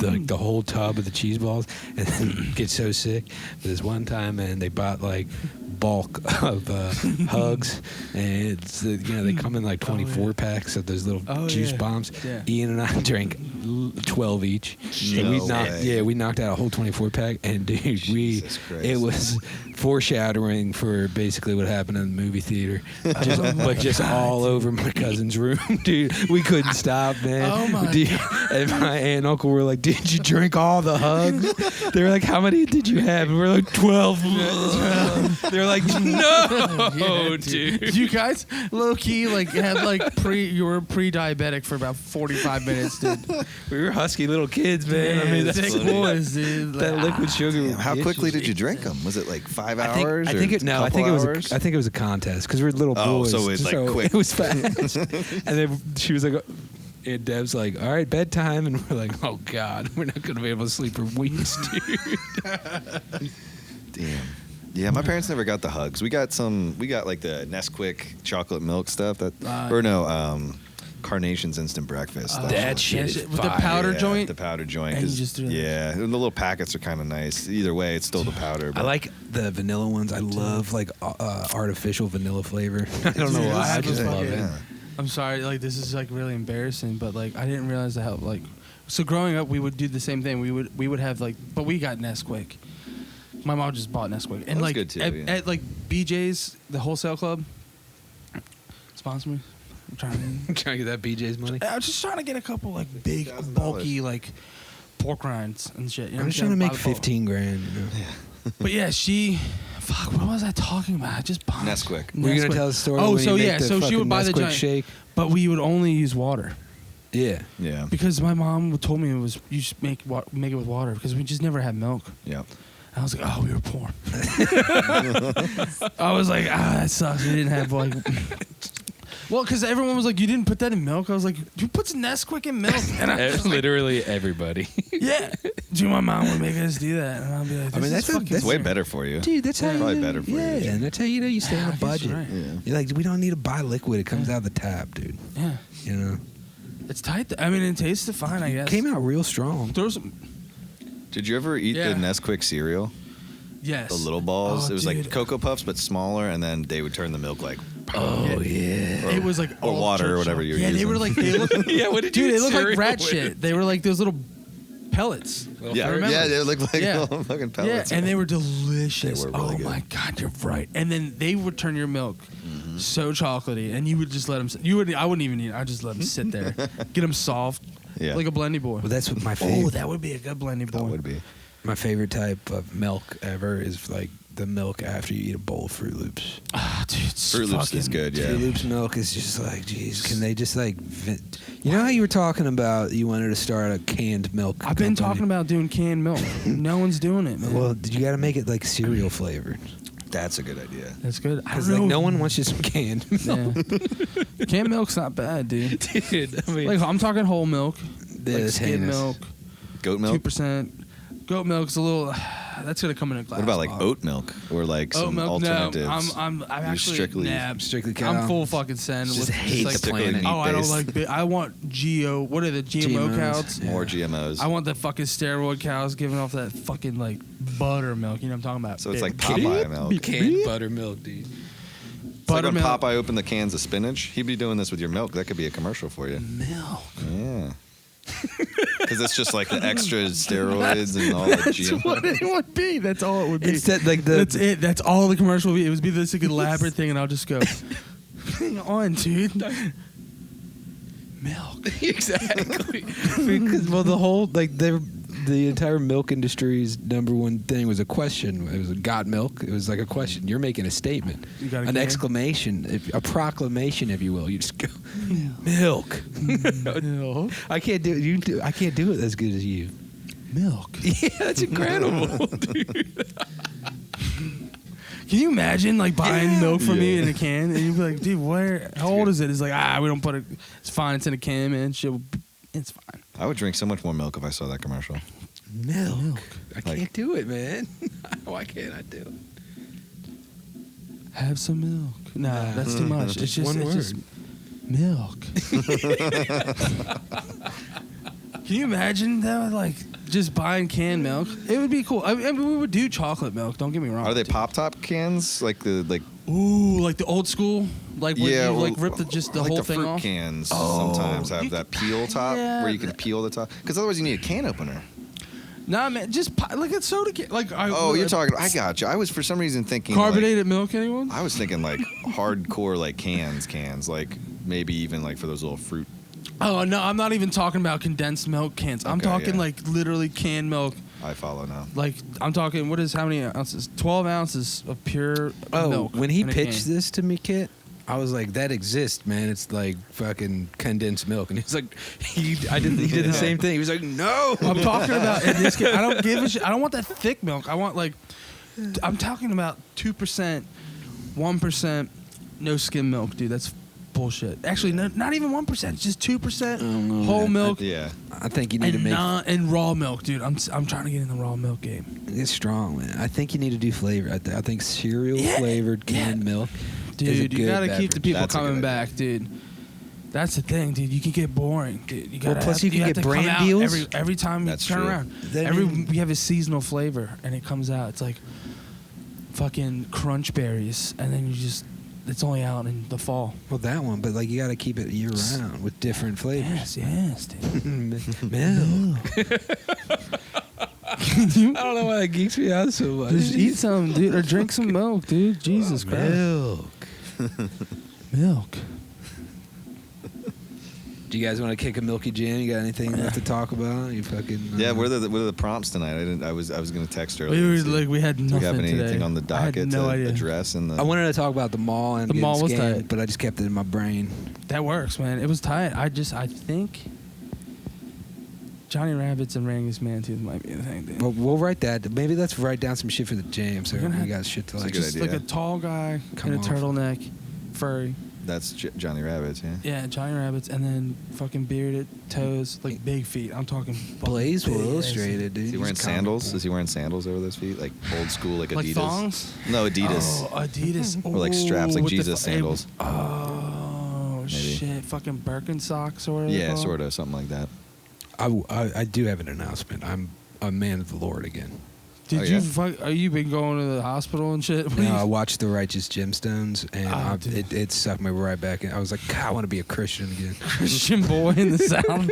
the whole tub of the cheese balls, and then get so sick. But this one time, man, they bought like bulk of Hugs, and it's they come in like 24 packs of those little juice bombs. Yeah. Ian and I drank 12 each. We knocked out a whole 24 pack, and dude, it was foreshadowing for basically what happened in the movie theater, just all over my cousin's room, dude. We couldn't stop, man. Oh my God. And my aunt and uncle were like, "Did you drink all the Hugs?" They were like, "How many did you have?" And we're like, 12. They're like, "No, dude." You guys low key like had like you were pre-diabetic for about 45 minutes, dude. We were husky little kids, man. I mean, that's boys, dude. That liquid sugar. How quickly did you drink them? Was it like 5 hours? I think it was a contest because we were little boys. So it was like quick. It was fast. And then she was like, and Deb's like, all right, bedtime. And we're like, oh, God, we're not going to be able to sleep for weeks, dude. Damn. Yeah, my parents never got the Hugs. We got like the Nesquik chocolate milk stuff Carnation's instant breakfast. That shit is with the powder joint. The powder joint. And you just do that. Yeah, and the little packets are kind of nice. Either way, it's still the powder. I like the vanilla ones. I love like artificial vanilla flavor. I don't know why. I just love it. I'm sorry, like this is like really embarrassing, but like I didn't realize how like. So growing up, we would do the same thing. We would have like, but we got Nesquik. My mom just bought Nesquik, and like good too, at like BJ's, the wholesale club. Sponsor me. I'm trying to get that BJ's money. I'm just trying to get a couple like big, bulky like pork rinds and shit. You know I'm just trying to make 15 grand. Yeah. But yeah, fuck, what was I talking about? I just bought Nesquik. Were you gonna tell the story? Oh, so yeah, so she would buy the giant shake, but we would only use water. Yeah. Yeah. Because my mom told me you should make it with water because we just never had milk. Yeah. I was like, oh, we were poor. I was like, that sucks. We didn't have like. Well, because everyone was like, you didn't put that in milk. I was like, who puts Nesquik in milk? And I was literally everybody. Yeah. Dude, my mom would make us do that. And I'll be like, that's way better for you. Dude, that's how probably better for you. Yeah, and that's how you stay on a budget. Right. Yeah. You're like, we don't need to buy liquid. It comes out of the tap, dude. Yeah. You know? It's tight. I mean, it tasted fine, I guess. Came out real strong. Throw some. Did you ever eat the Nesquik cereal? Yes. The little balls. Oh, it was dude. like Cocoa Puffs, but smaller, and then they would turn the milk like. Oh, yeah. It was like or water or whatever you're using. Yeah, they were like. They looked, yeah, what did you Dude, they looked like cereal rat with? shit. They were like those little pellets. Yeah, they looked like little fucking pellets. Yeah, and they were delicious. They were really oh good. my god, you're right. And then they would turn your milk so chocolatey, and you would just let them. I wouldn't even eat it. I'd just let them sit there, get them soft, like a blendy boy. Well, that's what my favorite. Oh, that would be a good blendy boy. That would be. My favorite type of milk ever is like the milk after you eat a bowl of Fruit Loops. Ah, dude, Fruit Loops is good. Yeah. Fruit Loops milk is just like, geez, can they just like, you know how you were talking about you wanted to start a canned milk? I've been talking about doing canned milk. No one's doing it, man. Well, you got to make it like cereal flavored. That's a good idea. That's good. Because like no one wants just some canned milk. Yeah. Canned milk's not bad, dude. Dude, I mean, Like I'm talking whole milk, like it's skim heinous. milk, Goat milk. 2%. Goat milk's a little. That's gonna come in a glass. What about like bottle. oat milk or like Oat some milk? alternatives? No, I'm actually strictly- Strictly cow. I'm full fucking send. Just with hate like, the planet. meat Oh, I don't based. like. I want What are the GMO GMOs. cows? Yeah. More GMOs. I want the fucking steroid cows giving off that fucking like buttermilk. You know what I'm talking about? So it's like Big- Popeye milk. Canned buttermilk, dude. It's like when buttermilk. Popeye opened the cans of spinach. He'd be doing this with your milk. That could be a commercial for you. milk. Yeah. Because it's just like the extra steroids and all the That's GMO. what it would be. That's all it would be. It's that like the That's it. That's all the commercial would be. It would be this like, elaborate thing, and I'll just go, hang on, dude. Milk. exactly because the whole like the entire milk industry's number one thing was a question. It was got milk. It was like a question. You're making a statement, You got a an can? exclamation, a proclamation, if you will. You just go milk. Milk. I can't do it. You do. I can't do it as good as you. Milk. Yeah, that's incredible, dude. Can you imagine like buying milk from me in a can, and you'd be like, dude, where? How old is it? It's like, we don't put it. It's fine. It's in a can, man. Shit, it's fine. I would drink so much more milk if I saw that commercial. Milk. I Like- can't do it, man. Why can't I do it? Have some milk. Nah, that's too much. It's just One it's word. just milk. Can you imagine that? Like just buying canned milk. It would be cool. I mean, we would do chocolate milk. Don't get me wrong. Are they dude. Pop Top cans? Like the like Ooh, like the old school, like where you like rip the like whole the thing fruit off. cans Oh. sometimes have You that peel top yeah. where you can peel the top. Because otherwise you need a can opener. Nah, man, just like a soda can. Like You're talking. I got you. I was for some reason thinking carbonated milk. Anyone? I was thinking like hardcore like cans, like maybe even like for those little fruit. Oh no, I'm not even talking about condensed milk cans. I'm Okay, talking yeah. like literally canned milk. I follow now. Like I'm talking. How many ounces? 12 ounces of pure milk. When he in a pitched can. this to me, Kit, I was like, "That exists, man. It's like fucking condensed milk." And he's like, "He did the same thing." He was like, "No." I'm talking about in this case. I don't give a shit. I don't want that thick milk. I want like. I'm talking about 2%, 1%, no skim milk, dude. That's bullshit. Actually, not even 1%. Just 2% whole milk. Yeah. I think you need to make and raw milk, dude. I'm trying to get in the raw milk game. it's strong, man. I think you need to do flavor. I think cereal flavored canned milk. is a Dude, you good gotta keep the beverage. people That's a good coming idea. back, dude. That's the thing, dude. You can get boring, dude. You gotta plus you can have get to come brand out deals. every time you That's turn true. around. Then- We have a seasonal flavor, and it comes out. It's like fucking crunch berries, and then it's only out in the fall. Well, that one, but like you got to keep it year round with different flavors. Yes, dude. Milk. I don't know why that geeks me out so much. Just eat some, dude, or drink some milk, dude. Jesus Christ. Milk. Milk. Do you guys want to kick a milky jam? You got anything left to talk about? You fucking Yeah. What are the prompts tonight? I was gonna text earlier. We were and see. like, we had Do nothing we have anything today. on the I had docket no to idea. address? In the I wanted to talk about the mall and The mall was getting scammed, tight. but I just kept it in my brain. That works, man. It was tight. I think Johnny Rabbits and Rangus Mantooth might be the thing, dude. Well, we'll write that. Maybe let's write down some shit for the jam, so We're gonna we have- got shit to It's a like. good Just idea. like a tall guy Come in a off. turtleneck, furry. That's Johnny Rabbits, yeah. Yeah, Johnny Rabbits, and then fucking bearded toes, like big feet. I'm talking. Blaze Will Illustrated, dude. Is he wearing sandals? Is he wearing sandals over those feet, like old school, like Adidas? Like thongs? No, Adidas. Oh, Adidas. Or like straps, like with the Jesus sandals. Oh shit! Fucking Birkenstocks or whatever. Yeah, sort of something like that. I do have an announcement. I'm a man of the Lord again. Did you are you been going to the hospital and shit? No, I watched The Righteous Gemstones, and it sucked me right back in. I was like, God, I want to be a Christian again. Christian boy in the South.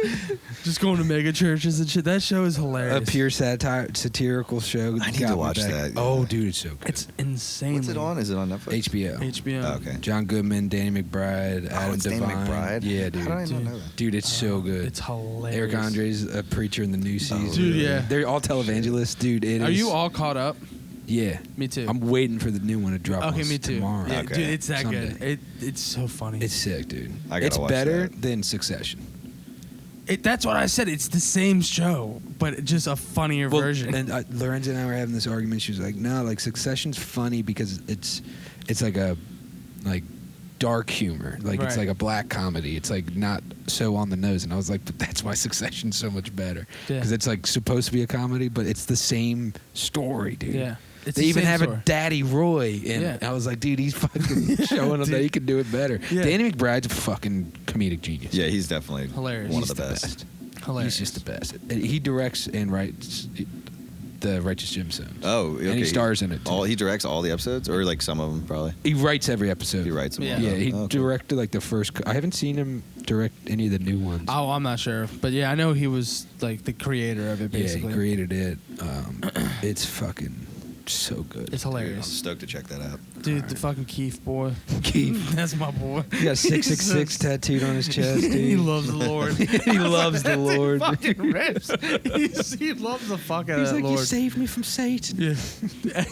Just going to mega churches and shit. That show is hilarious. A pure satirical show. I need to watch that. Yeah. Oh, dude, it's so good. It's insane. What's it on? Is it on Netflix? HBO. Oh, okay. John Goodman, Danny McBride, Adam Danny Devine. McBride? Yeah, dude. How did I not know that? Dude, it's so good. It's hilarious. Eric Andre's a preacher in the new season. Dude, yeah. They're all televangelists, dude. Are you all caught up? Yeah. Me too. I'm waiting for the new one to drop. Okay, me too. Tomorrow. Yeah, Okay. dude, it's that Someday. good. It's so funny. It's sick, dude. I gotta it's watch better that. than Succession. That's what I said. It's the same show, but just a funnier version. And Lorenzo and I were having this argument. She was like, "No, like Succession's funny because it's like a dark humor. Like it's Right. like a black comedy. It's like not so on the nose." And I was like, "But that's why Succession's so much better because it's like supposed to be a comedy, but it's the same story, dude." Yeah. It's They the even same have story. a Daddy Roy, and Yeah. I was like, "Dude, he's fucking showing him that he can do it better." Yeah. Danny McBride's a fucking comedic genius. Yeah, he's definitely Hilarious. one He's of the best. Hilarious. He's just the best. And he directs and writes the Righteous Gemstones. Oh, okay. And he stars in it, too. He directs all the episodes, or like some of them, probably. He writes every episode. He writes them. Yeah. all. Yeah, he Oh, cool. directed like the first. I haven't seen him direct any of the new ones. Oh, I'm not sure, but yeah, I know he was like the creator of it. Yeah, Basically, he created it. It's fucking so good. it's Dude, I'm hilarious, stoked to check that out. dude. The fucking Keith boy, Keith. that's my boy. He got 666 tattooed on his chest, dude. He loves the Lord. He loves the Lord. Fucking rips. He loves the fuck out He's of like, that "You Lord. saved me from Satan." Yeah.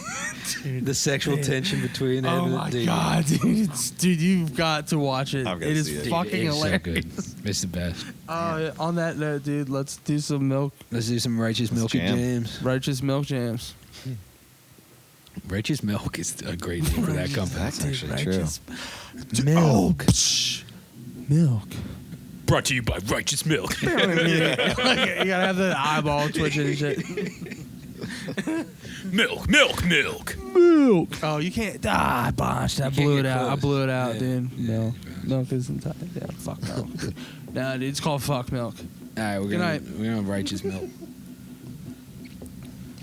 Dude. The sexual tension between him Oh and my dude. god, dude! Dude, you've got to watch it. I've gotta It is see it. Dude, fucking it's so hilarious. good. It's the best. On that note, dude, let's do some Let's do some Righteous Milk jam. Jams. righteous milk jams. Righteous Milk is a great name for that company. That's actually true. Milk. Milk. Brought to you by Righteous Milk. You gotta have the eyeball twitching and shit. Milk, milk, milk. Milk. Oh, you can't. I botched. I blew it get out. I close. blew it out, Yeah. dude. No. Milk isn't tight. Yeah, fuck milk. Nah, dude, it's called fuck milk. All right, Good night. we're gonna Righteous Milk.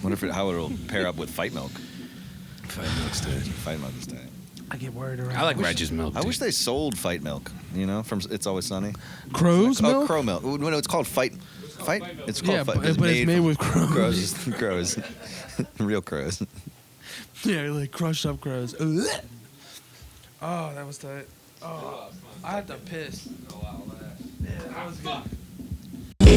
Wonder how it'll pair up with Fight Milk. Fight Milk's good. Fight Milk is tight. I get worried around. I like Righteous Milk. I wish they sold Fight Milk. You know, from It's Always Sunny. crow's milk. Oh, Crow Milk. Oh, no, it's called Fight. Fight. It's called Yeah, Fight. but it's made with crows. Crows. Real crows. Yeah, like crushed up crows. Oh, that was tight. Oh, I had to piss. Yeah, that was good.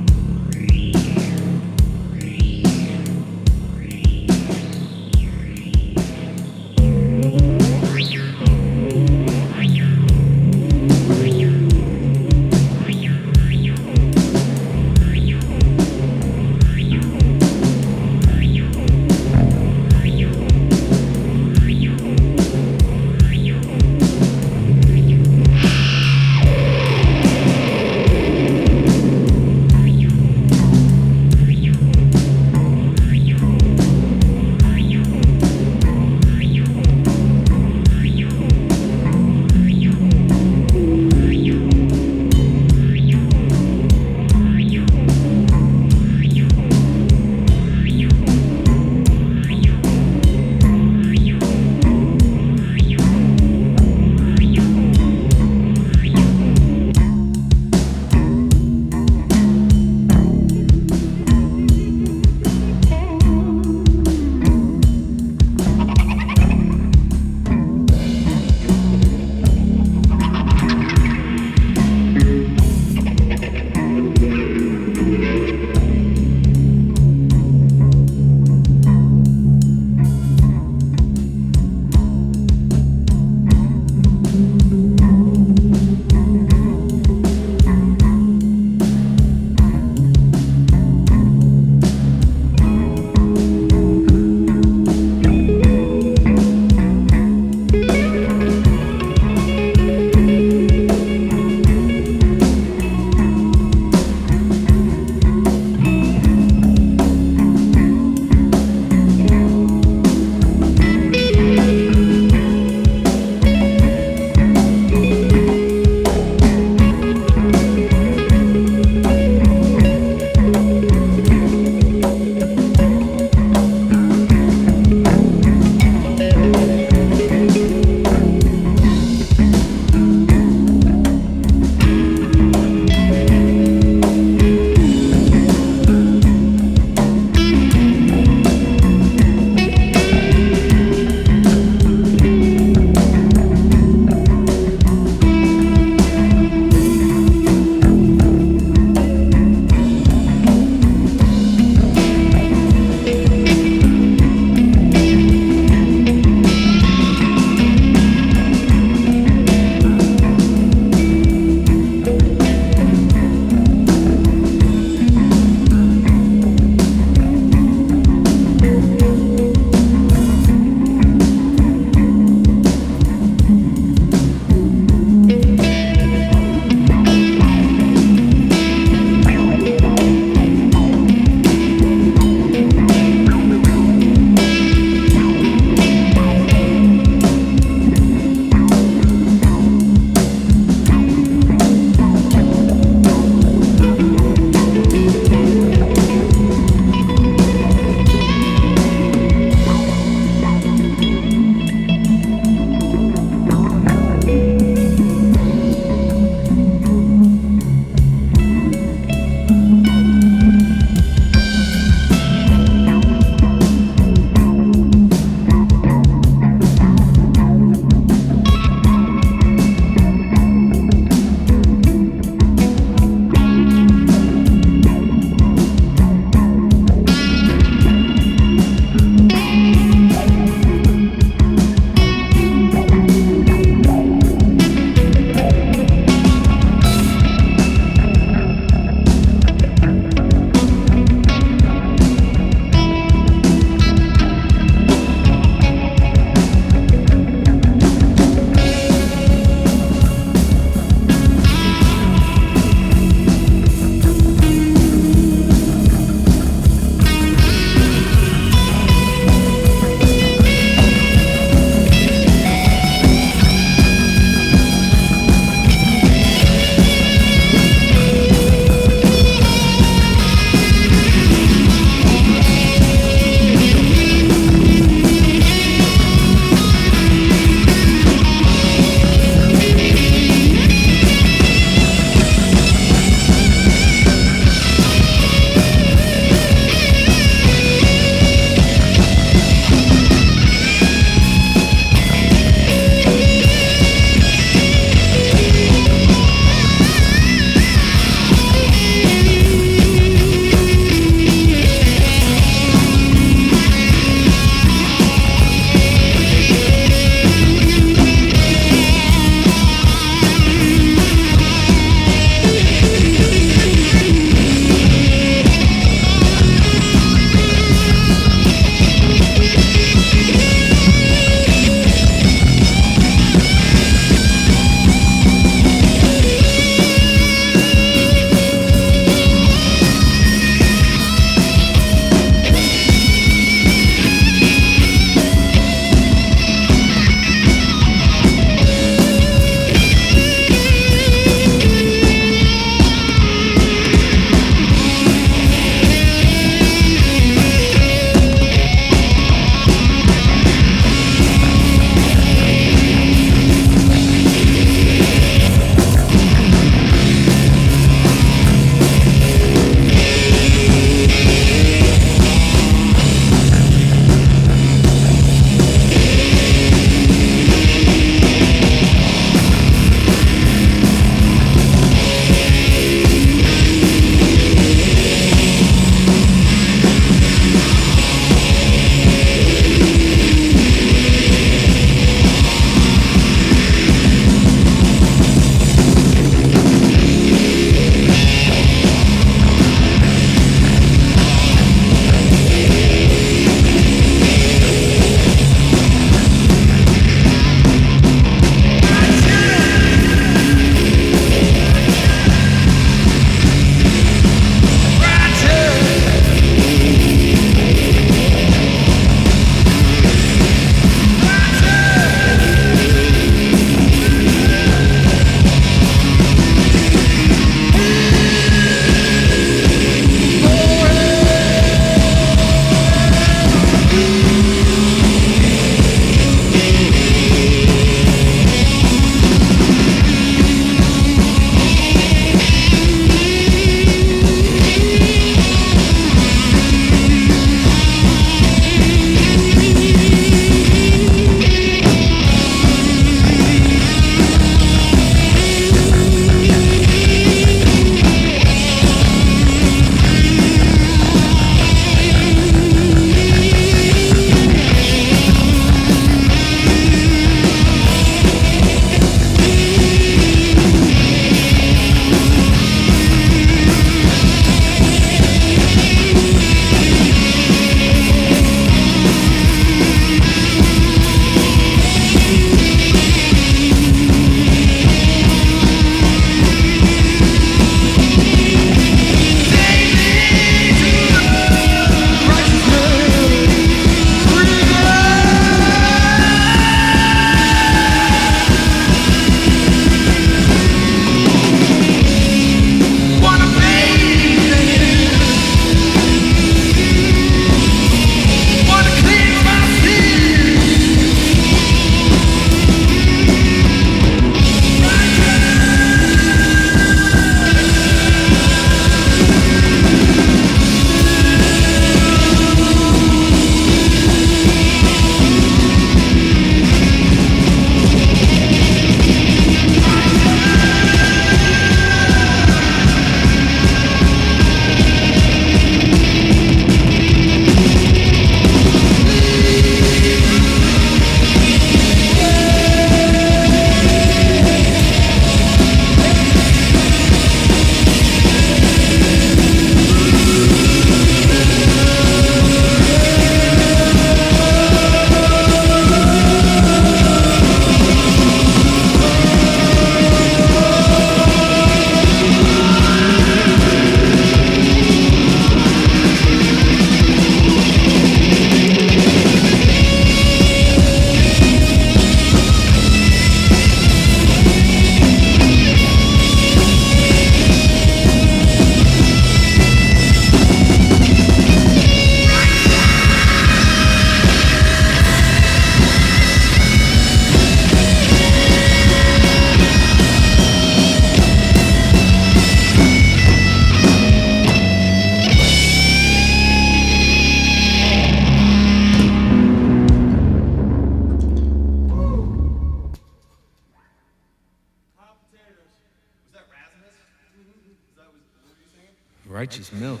Righteous milk.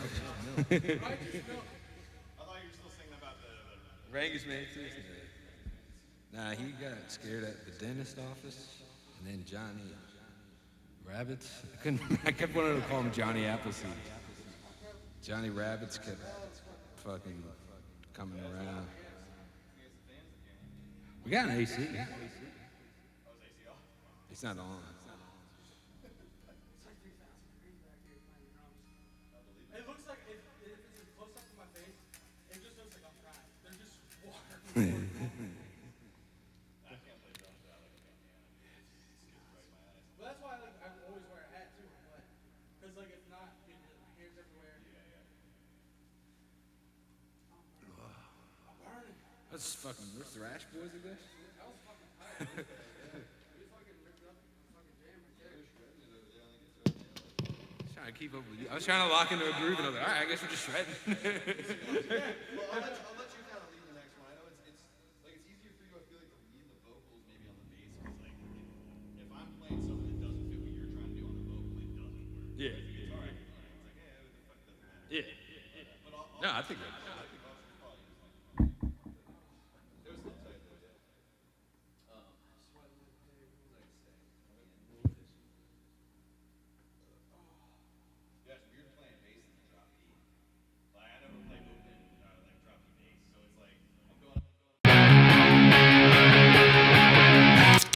I thought you were still singing about the Rangus Mantooth. Nah, he got scared at the dentist office, and then Johnny Rabbits. I kept wanting to call him Johnny Appleseed. Johnny Rabbits kept fucking coming around. We got an AC. It's not on. It looks like if it's close up to my face, it just looks like I'm crying. There's just water. Well, that's why I always wear a hat too, because like if not, you get hairs everywhere. I'm burning. That's fucking. Where's the Thrash Boys again? That was fucking tight. We fucking ripped up the fucking jam right there. Trying to keep up with you. I was trying to lock into a groove, and I was like, all right, I guess we're just shredding. Well, I'll let you kind of lead the next one. I know it's like it's easier for you. I feel like to lead the vocals maybe on the bass. Because like if I'm playing something that doesn't fit what you're trying to do on the vocal, it doesn't work. Yeah. It's all right. It's like, what the fuck, doesn't matter. Yeah. But No, I think that.